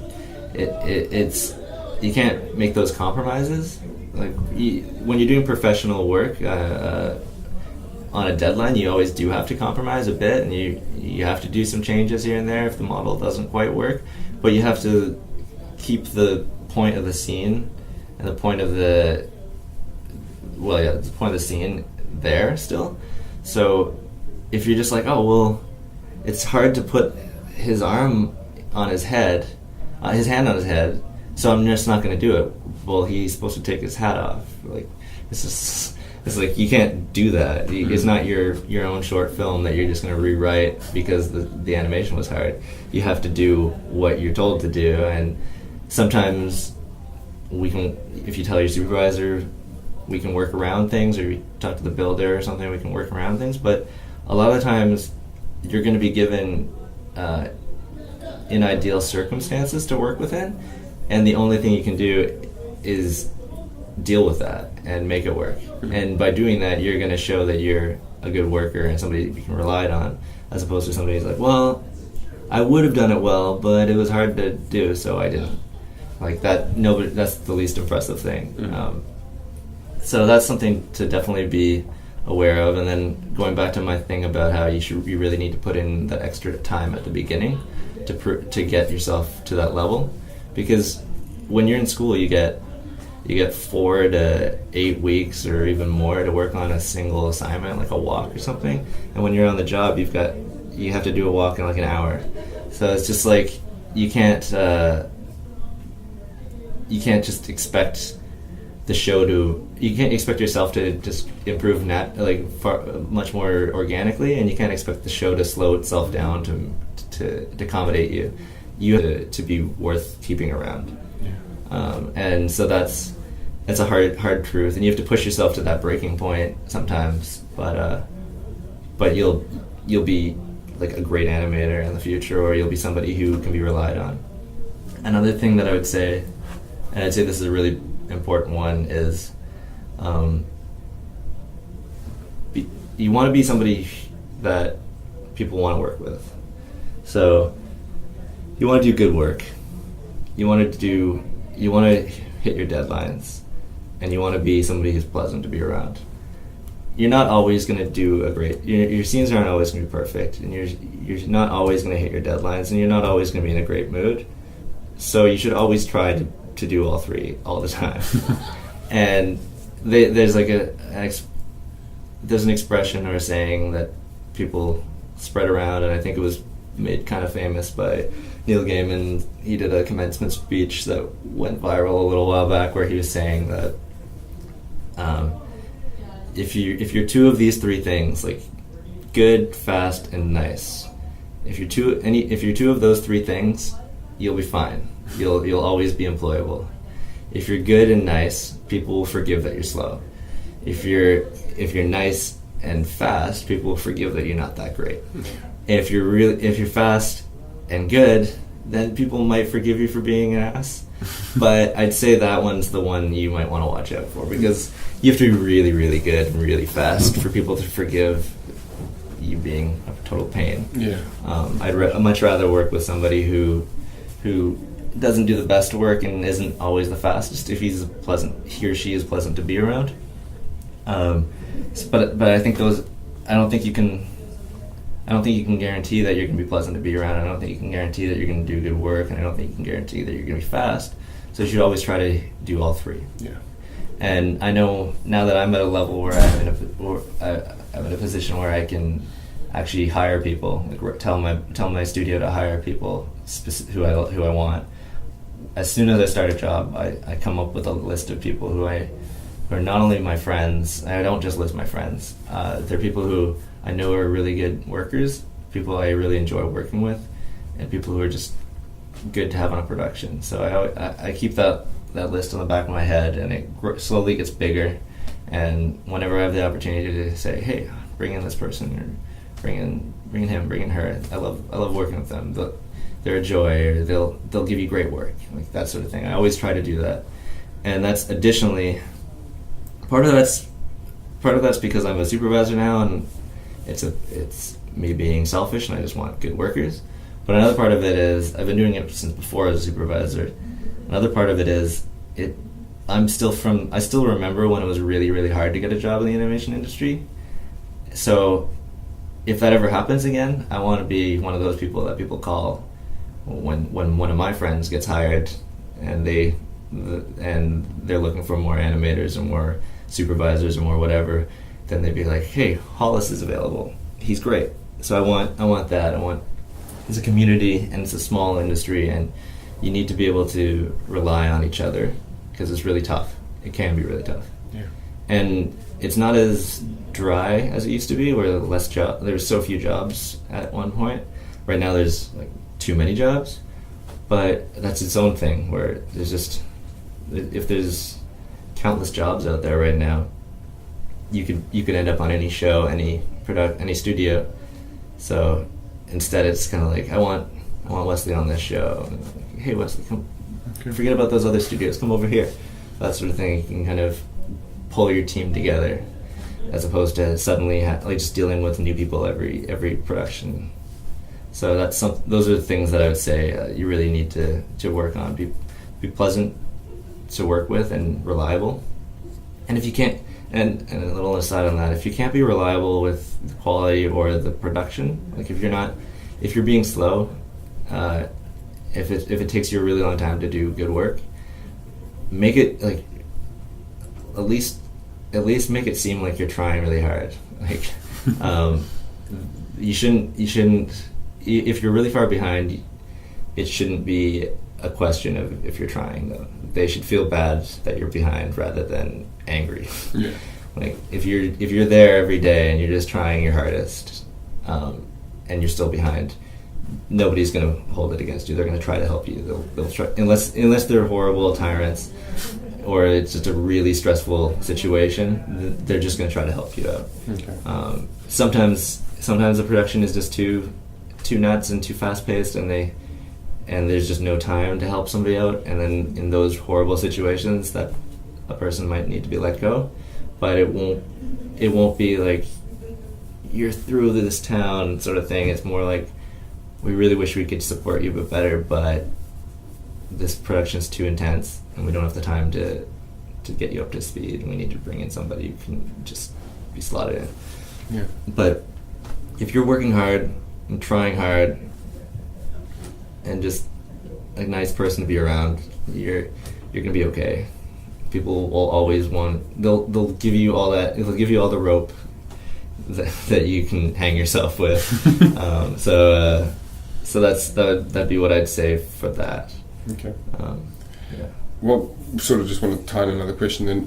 it's you can't make those compromises. Like when you're doing professional work on a deadline, you always do have to compromise a bit, and you have to do some changes here and there if the model doesn't quite work. But you have to keep the point of the scene and the point of the scene there still. So if you're just like, it's hard to put his arm on his head, his hand on his head, so I'm just not going to do it. Well, he's supposed to take his hat off. Like, it's like, you can't do that. Mm-hmm. It's not your own short film that you're just going to rewrite because the animation was hard. You have to do what you're told to do, and sometimes if you tell your supervisor, we can work around things, or you talk to the builder or something, we can work around things. But a lot of times you're going to be given in ideal circumstances to work within, and the only thing you can do is deal with that and make it work. And by doing that, you're going to show that you're a good worker and somebody you can rely on. as opposed to somebody who's like, well, I would have done it well, but it was hard to do, so I didn't. Like that, nobody. That's the least impressive thing. So that's something to definitely be aware of. And then going back to my thing about how you really need to put in that extra time at the beginning to get yourself to that level, because when you're in school, you get 4 to 8 weeks or even more to work on a single assignment, like a walk or something. And when you're on the job, you have to do a walk in like an hour. So it's just like you can't just expect the show to. You can't expect yourself to just improve much more organically, and you can't expect the show to slow itself down to accommodate you. You have to be worth keeping around. And so that's a hard truth, and you have to push yourself to that breaking point sometimes. But you'll be like a great animator in the future, or you'll be somebody who can be relied on. Another thing that I would say, and I'd say this is a really important one, is you want to be somebody that people want to work with. So you want to do good work. You want to hit your deadlines, and you want to be somebody who's pleasant to be around. You're not always going to do your scenes aren't always going to be perfect, and you're not always going to hit your deadlines, and you're not always going to be in a great mood. So you should always try to do all three all the time. And there's an expression or a saying that people spread around, and I think it was made kind of famous by Neil Gaiman. He did a commencement speech that went viral a little while back, where he was saying that if you're two of these three things, like good, fast, and nice, if you're two of those three things, you'll be fine. You'll always be employable. If you're good and nice, people will forgive that you're slow. If you're nice and fast, people will forgive that you're not that great. If you're fast and good, then people might forgive you for being an ass. But I'd say that one's the one you might want to watch out for, because you have to be really, really good and really fast for people to forgive you being a total pain. Yeah. I'd much rather work with somebody who doesn't do the best work and isn't always the fastest if he or she is pleasant to be around. But I think I don't think you can guarantee that you're going to be pleasant to be around. I don't think you can guarantee that you're going to do good work, and I don't think you can guarantee that you're going to be fast. So you should always try to do all three. Yeah. And I know now that I'm at a level where I'm in a position where I can actually hire people, like tell my studio to hire people who I want. As soon as I start a job, I come up with a list of people who are not only my friends. I don't just list my friends. They're people who I know are really good workers, people I really enjoy working with, and people who are just good to have on a production. So I keep that list on the back of my head, and it slowly gets bigger. And whenever I have the opportunity to say, hey, bring in this person, or bring in him, bring in her, I love working with them. They're a joy, or they'll give you great work, like that sort of thing. I always try to do that. And that's additionally part of that's because I'm a supervisor now, and it's me being selfish, and I just want good workers. But another part of it is I've been doing it since before as a supervisor. Another part of it is I still remember when it was really, really hard to get a job in the animation industry. So if that ever happens again, I want to be one of those people that people call when one of my friends gets hired, and they're looking for more animators or more supervisors or more whatever. Then they'd be like, hey, Hallis is available. He's great. So I want that. It's a community, and it's a small industry, and you need to be able to rely on each other, because it's really tough. It can be really tough. Yeah. And it's not as dry as it used to be, where there's so few jobs at one point. Right now there's like too many jobs, but that's its own thing, where if there's countless jobs out there right now, you could end up on any show, any studio. So instead, it's kind of like, I want Wesley on this show. And like, hey Wesley, come, forget about those other studios. Come over here. That sort of thing. You can kind of pull your team together. as opposed to suddenly like just dealing with new people every production. So those are the things that I would say you really need to work on. Be pleasant to work with and reliable. And if you can't, and a little aside on that, if you can't be reliable with the quality or the production, like if you're being slow, if it takes you a really long time to do good work, make it like at least make it seem like you're trying really hard. Like you shouldn't. If you're really far behind, it shouldn't be a question of if you're trying, though. They should feel bad that you're behind rather than angry. Yeah. Like if you're there every day and you're just trying your hardest, and you're still behind, nobody's going to hold it against you. They're going to try to help you. They'll try, unless they're horrible tyrants or it's just a really stressful situation. They're just going to try to help you out. Okay. Sometimes the production is just too nuts and too fast paced, and there's just no time to help somebody out. And then in those horrible situations, that a person might need to be let go. But it won't be like you're through this town sort of thing. It's more like, we really wish we could support you better, but this production is too intense and we don't have the time to get you up to speed, and we need to bring in somebody who can just be slotted in. Yeah. But if you're working hard and trying hard and just a nice person to be around, you're gonna be okay. People will always they'll give you all that, they'll give you all the rope that you can hang yourself with. So that'd be what I'd say for that. Okay. Yeah. Well, sort of just want to tie in another question then.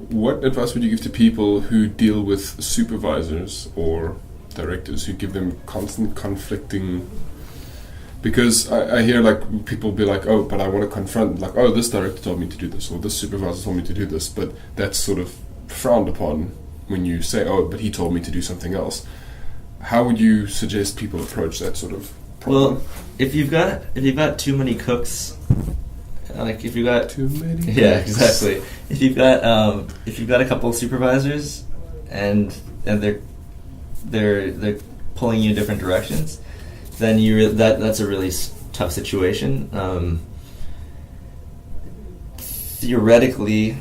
What advice would you give to people who deal with supervisors or directors who give them constant conflicting? Because I hear like people be like, oh, but I want to confront, like, oh, this director told me to do this, or this supervisor told me to do this, but that's sort of frowned upon when you say, oh, but he told me to do something else. How would you suggest people approach that sort of problem? Well, if you've got too many cooks, like if you've got too many, yeah, exactly. If you've got a couple of supervisors and they're pulling you in different directions, then that's a really tough situation. Theoretically,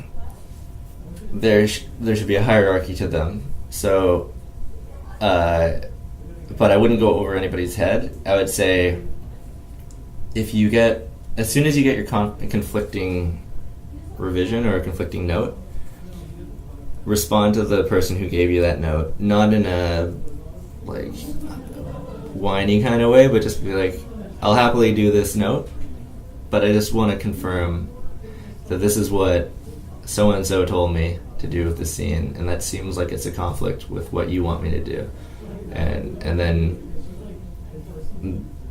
there should be a hierarchy to them. So, but I wouldn't go over anybody's head. I would say, as soon as you get your conflicting revision or a conflicting note, respond to the person who gave you that note, not in a like whiny kind of way, but just be like, I'll happily do this note, but I just want to confirm that this is what so and so told me to do with the scene, and that seems like it's a conflict with what you want me to do, and then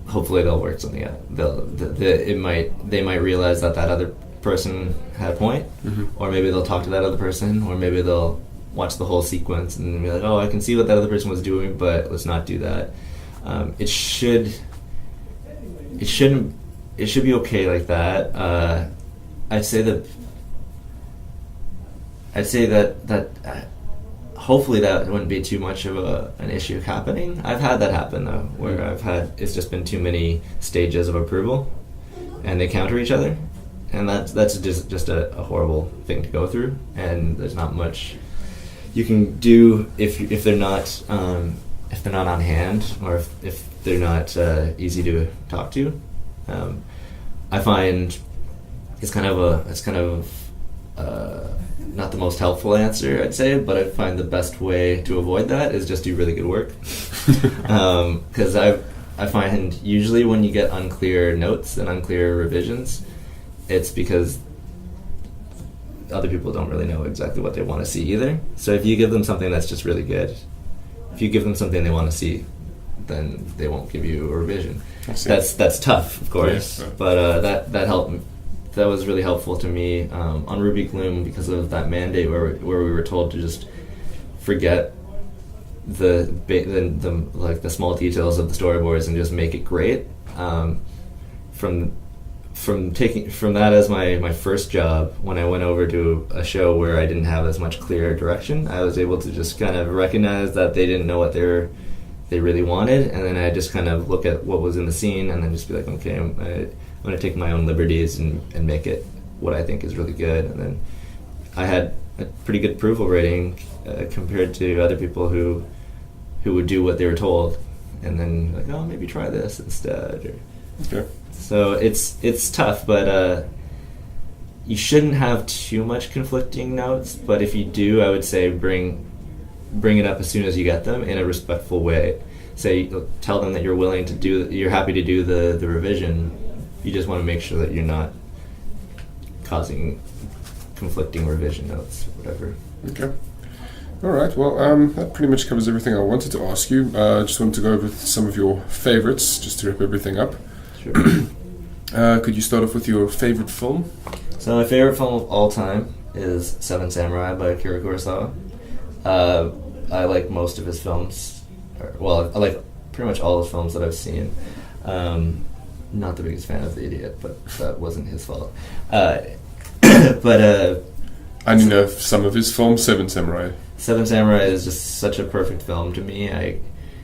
hopefully they'll work something out. They might realize that other person had a point, or maybe they'll talk to that other person, or maybe they'll watch the whole sequence and be like, oh, I can see what that other person was doing, but let's not do that. It should be okay like that. I'd say that hopefully that wouldn't be too much of an issue happening. I've had that happen though, where it's just been too many stages of approval, and they counter each other, and that's just a horrible thing to go through. And there's not much you can do if they're not on hand, or if they're not easy to talk to. I find it's kind of not the most helpful answer, I'd say, but I find the best way to avoid that is just do really good work. Because I find usually when you get unclear notes and unclear revisions, it's because other people don't really know exactly what they want to see either. So if you give them something that's just really good, if you give them something they want to see, then they won't give you a revision. That's tough, of course, yeah. But that helped. That was really helpful to me on Ruby Gloom, because of that mandate where we were told to just forget the small details of the storyboards and just make it great. From from that as my first job, when I went over to a show where I didn't have as much clear direction, I was able to just kind of recognize that they didn't know what they really wanted, and then I just kind of look at what was in the scene and then just be like, okay, I'm going to take my own liberties and make it what I think is really good. And then I had a pretty good approval rating compared to other people who would do what they were told, and then like, oh, maybe try this instead. Okay. So it's tough, but you shouldn't have too much conflicting notes. But if you do, I would say bring it up as soon as you get them in a respectful way. Tell them that you're willing to you're happy to do the revision. You just want to make sure that you're not causing conflicting revision notes, or whatever. Okay. All right. Well, that pretty much covers everything I wanted to ask you. I just wanted to go over some of your favorites, just to wrap everything up. Sure. Could you start off with your favorite film? So my favorite film of all time is Seven Samurai by Akira Kurosawa. I like most of his films. Well, I like pretty much all his films that I've seen. Not the biggest fan of The Idiot, but that wasn't his fault. I only know some of his films. Seven Samurai. Seven Samurai is just such a perfect film to me.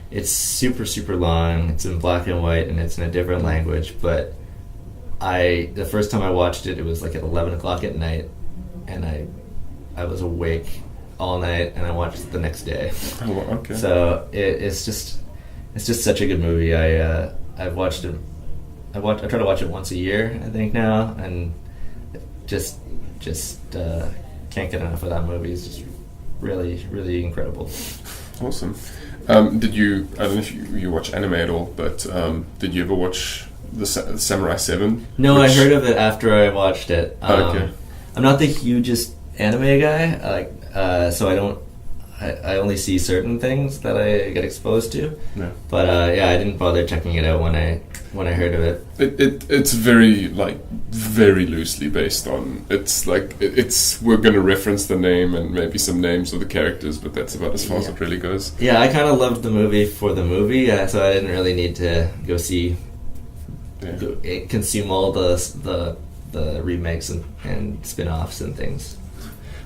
It's super, super long. It's in black and white, and it's in a different language. But the first time I watched it, it was like at 11 o'clock at night, and I was awake all night, and I watched it the next day. Oh, okay. So it's just such a good movie. I've watched it. I try to watch it once a year, I think now, and just can't get enough of that movie. It's just really, really incredible. Awesome. Did you? I don't know if you watch anime at all, but did you ever watch the Samurai 7? No, I heard of it after I watched it. Okay. I'm not the hugest anime guy, so I don't. I only see certain things that I get exposed to. Yeah. But I didn't bother checking it out when I heard of it. It's very very loosely based on. It's we're going to reference the name and maybe some names of the characters, but that's about as far as it really goes. Yeah, I kind of loved the movie for the movie, so I didn't really need to go see, consume all the remakes and spin-offs and things.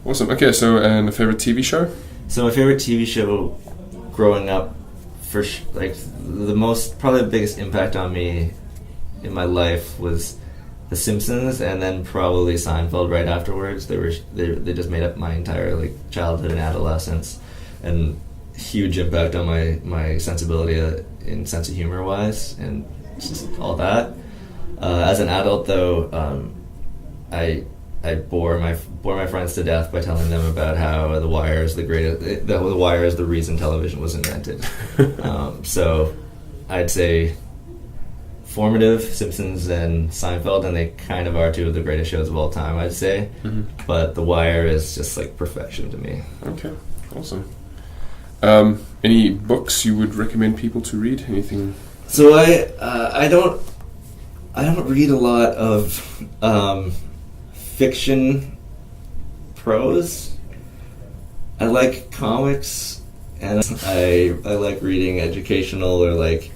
Awesome. Okay, so and a favorite TV show? So my favorite TV show growing up, probably the biggest impact on me in my life was The Simpsons, and then probably Seinfeld right afterwards. They just made up my entire childhood and adolescence, and huge impact on my sensibility in sense of humor wise, and just all that. As an adult, though, I bore my friends to death by telling them about how The Wire is the greatest. The Wire is the reason television was invented. So I'd say formative Simpsons and Seinfeld, and they kind of are two of the greatest shows of all time, I'd say. Mm-hmm. But The Wire is just perfection to me. Okay, awesome. Any books you would recommend people to read? Anything? So I don't read a lot of fiction prose. I like comics, and I like reading educational, or I like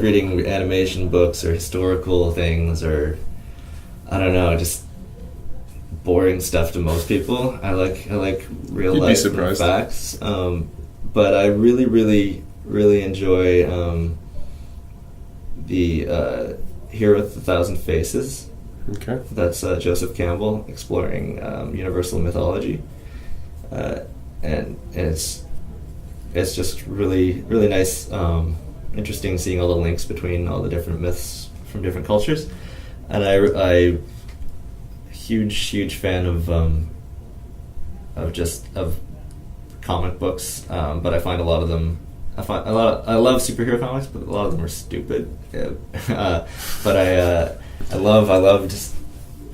reading animation books or historical things, or I don't know, just boring stuff to most people. I like real You'd life be surprised. facts. But I really, really, really enjoy the Hero with a Thousand Faces. Okay. That's Joseph Campbell exploring universal mythology, and it's just really, really nice, interesting seeing all the links between all the different myths from different cultures, and I huge fan of comic books, but I find a lot of them. I love superhero comics, but a lot of them are stupid. But I love just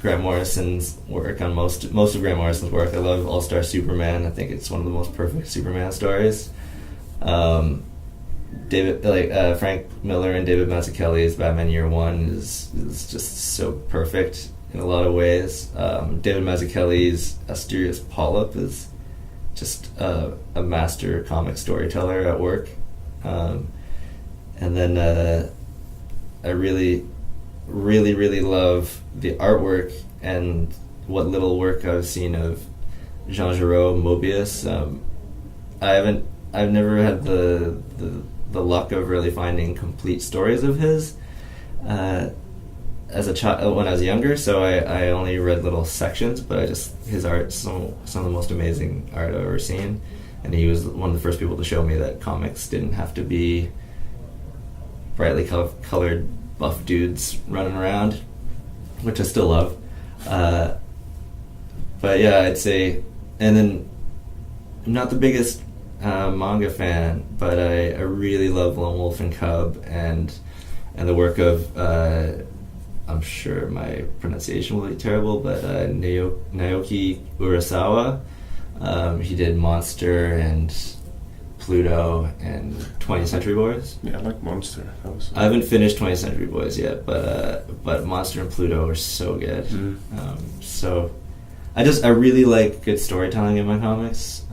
Grant Morrison's work on most of Grant Morrison's work. I love All Star Superman. I think it's one of the most perfect Superman stories. Frank Miller and David Mazzucchelli's Batman Year One is just so perfect in a lot of ways. David Mazzucchelli's Asterios Polyp is just a master comic storyteller at work. And then I really really, really love the artwork and what little work I've seen of Jean Giraud, Mobius. I've never had the luck of really finding complete stories of his as a child when I was younger. So I only read little sections, but his art, some of the most amazing art I've ever seen. And he was one of the first people to show me that comics didn't have to be brightly colored buff dudes running around, which I still love. But yeah, I'd say, and then I'm not the biggest manga fan, but I really love Lone Wolf and Cub and the work of I'm sure my pronunciation will be terrible, but Naoki Urasawa. He did Monster and Pluto and 20th Century Boys. Yeah, I like Monster. I haven't finished 20th Century Boys yet, but Monster and Pluto are so good. So I really like good storytelling in my comics.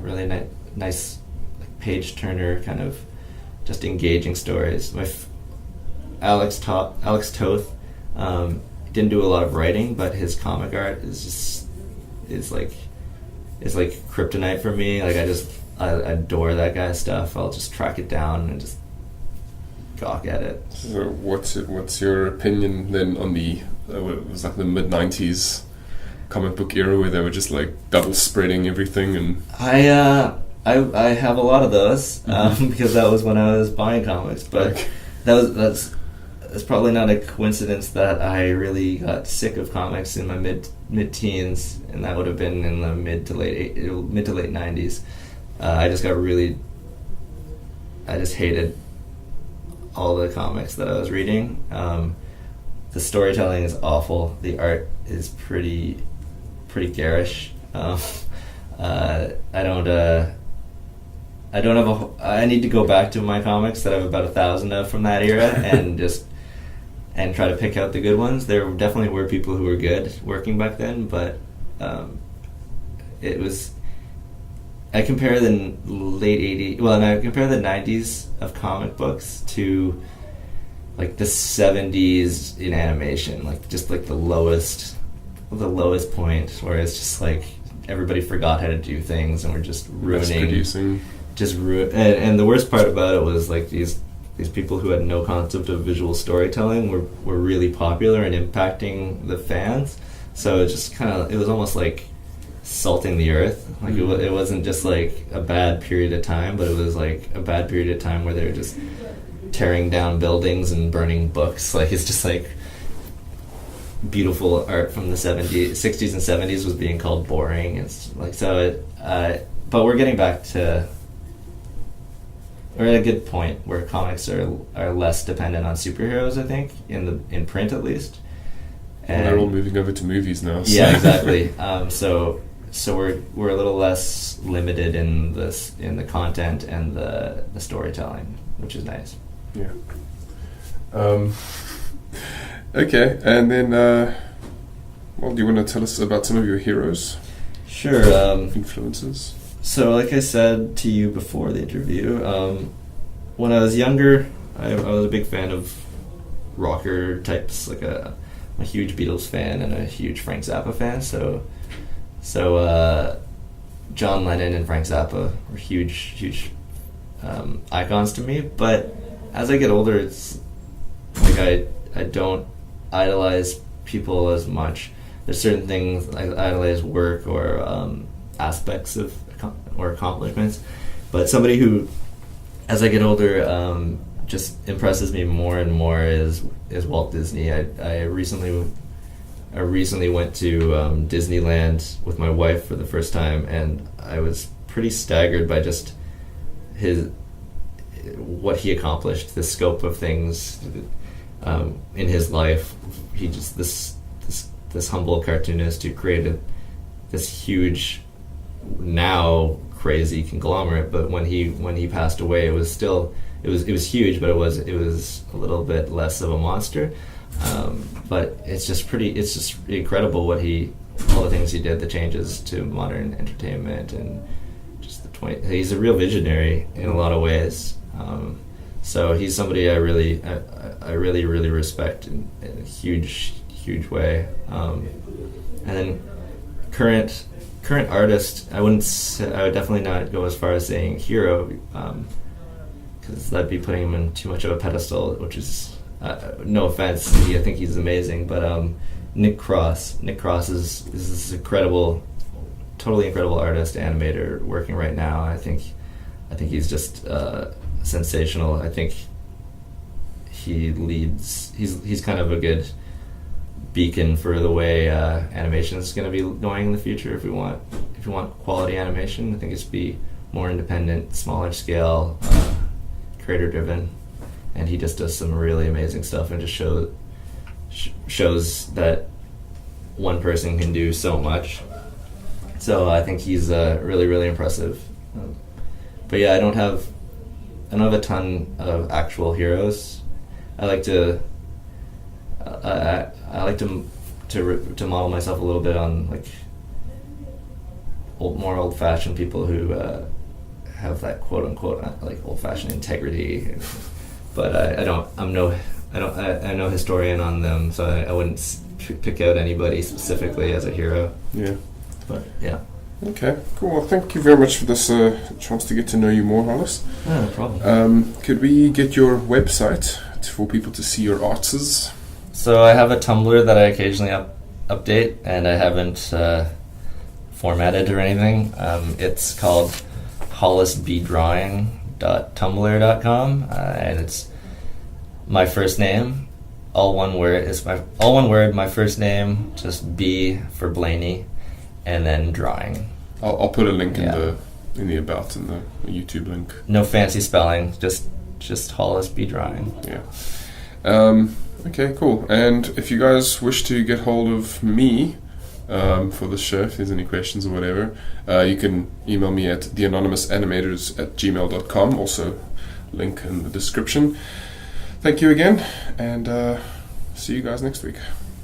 Really nice page turner kind of just engaging stories. Alex Toth didn't do a lot of writing, but his comic art is like kryptonite for me. Like I adore that guy's stuff. I'll just track it down and just gawk at it. So what's your opinion then on it was like the mid-90s comic book era where they were just like double spreading everything? And I have a lot of those because that was when I was buying comics, but okay. It's probably not a coincidence that I really got sick of comics in my mid-teens, and that would have been in the mid to late 90s. I just hated all the comics that I was reading. The storytelling is awful. The art is pretty garish. I need to go back to my comics that I have about 1,000 of from that era and try to pick out the good ones. There definitely were people who were good working back then, but I compare the late 80s, and I compare the 90s of comic books to like the 70s in animation, like just like the lowest point, where it's just like everybody forgot how to do things and we're just ruining, producing. And the worst part about it was like these people who had no concept of visual storytelling were really popular and impacting the fans. So it was almost like salting the earth. Like it wasn't just like a bad period of time, but it was like a bad period of time where they were just tearing down buildings and burning books. Like it's just like beautiful art from the 60s and 70s was being called boring. It's like but we're getting back to. We're at a good point where comics are less dependent on superheroes, I think, in print at least. And they're all moving over to movies now. So. Yeah, exactly. So we're a little less limited in the content and the storytelling, which is nice. Yeah. Okay, and then do you want to tell us about some of your heroes? Sure. Influences. So, like I said to you before the interview, when I was younger, I was a big fan of rocker types. Like I'm a huge Beatles fan and a huge Frank Zappa fan. So John Lennon and Frank Zappa were huge icons to me. But as I get older, it's like I don't idolize people as much. There's certain things I idolize work or aspects of or accomplishments, but somebody who, as I get older, just impresses me more and more is Walt Disney. I recently went to Disneyland with my wife for the first time, and I was pretty staggered by just what he accomplished, the scope of things in his life. He just this humble cartoonist who created this huge, now crazy conglomerate. But when he passed away, it was huge, but it was a little bit less of a monster. But it's just incredible all the things he did, the changes to modern entertainment, and just he's a real visionary in a lot of ways. So he's somebody I really respect in a huge way. And then current artist, I would definitely not go as far as saying hero, because that'd be putting him in too much of a pedestal, which is no offense, I think he's amazing, but Nick Cross is this totally incredible artist, animator working right now. I think he's just sensational. I think he leads. He's kind of a good beacon for the way animation is going to be going in the future. If you want quality animation, I think it's be more independent, smaller scale, creator driven, and he just does some really amazing stuff and just shows that one person can do so much. So I think he's really impressive. But yeah, I don't have a ton of actual heroes. I like to model myself a little bit on like more old-fashioned people who have that quote unquote like old-fashioned integrity. But I'm no historian on them, so I wouldn't pick out anybody specifically as a hero. Yeah. But yeah. Okay, cool. Well, thank you very much for this chance to get to know you more, Hallis. No problem. Could we get your website for people to see your arts? So I have a Tumblr that I occasionally update, and I haven't formatted or anything. It's called hallisbdrawing.tumblr.com, and it's my first name, all one word, my first name, just B for Blaney, and then drawing. I'll put a link in the about and the YouTube link. No fancy spelling, just Hallis Bdrawing. Yeah. Okay, cool. And if you guys wish to get hold of me for the show, if there's any questions or whatever, you can email me at theanonymousanimators@gmail.com. Also, link in the description. Thank you again, and see you guys next week.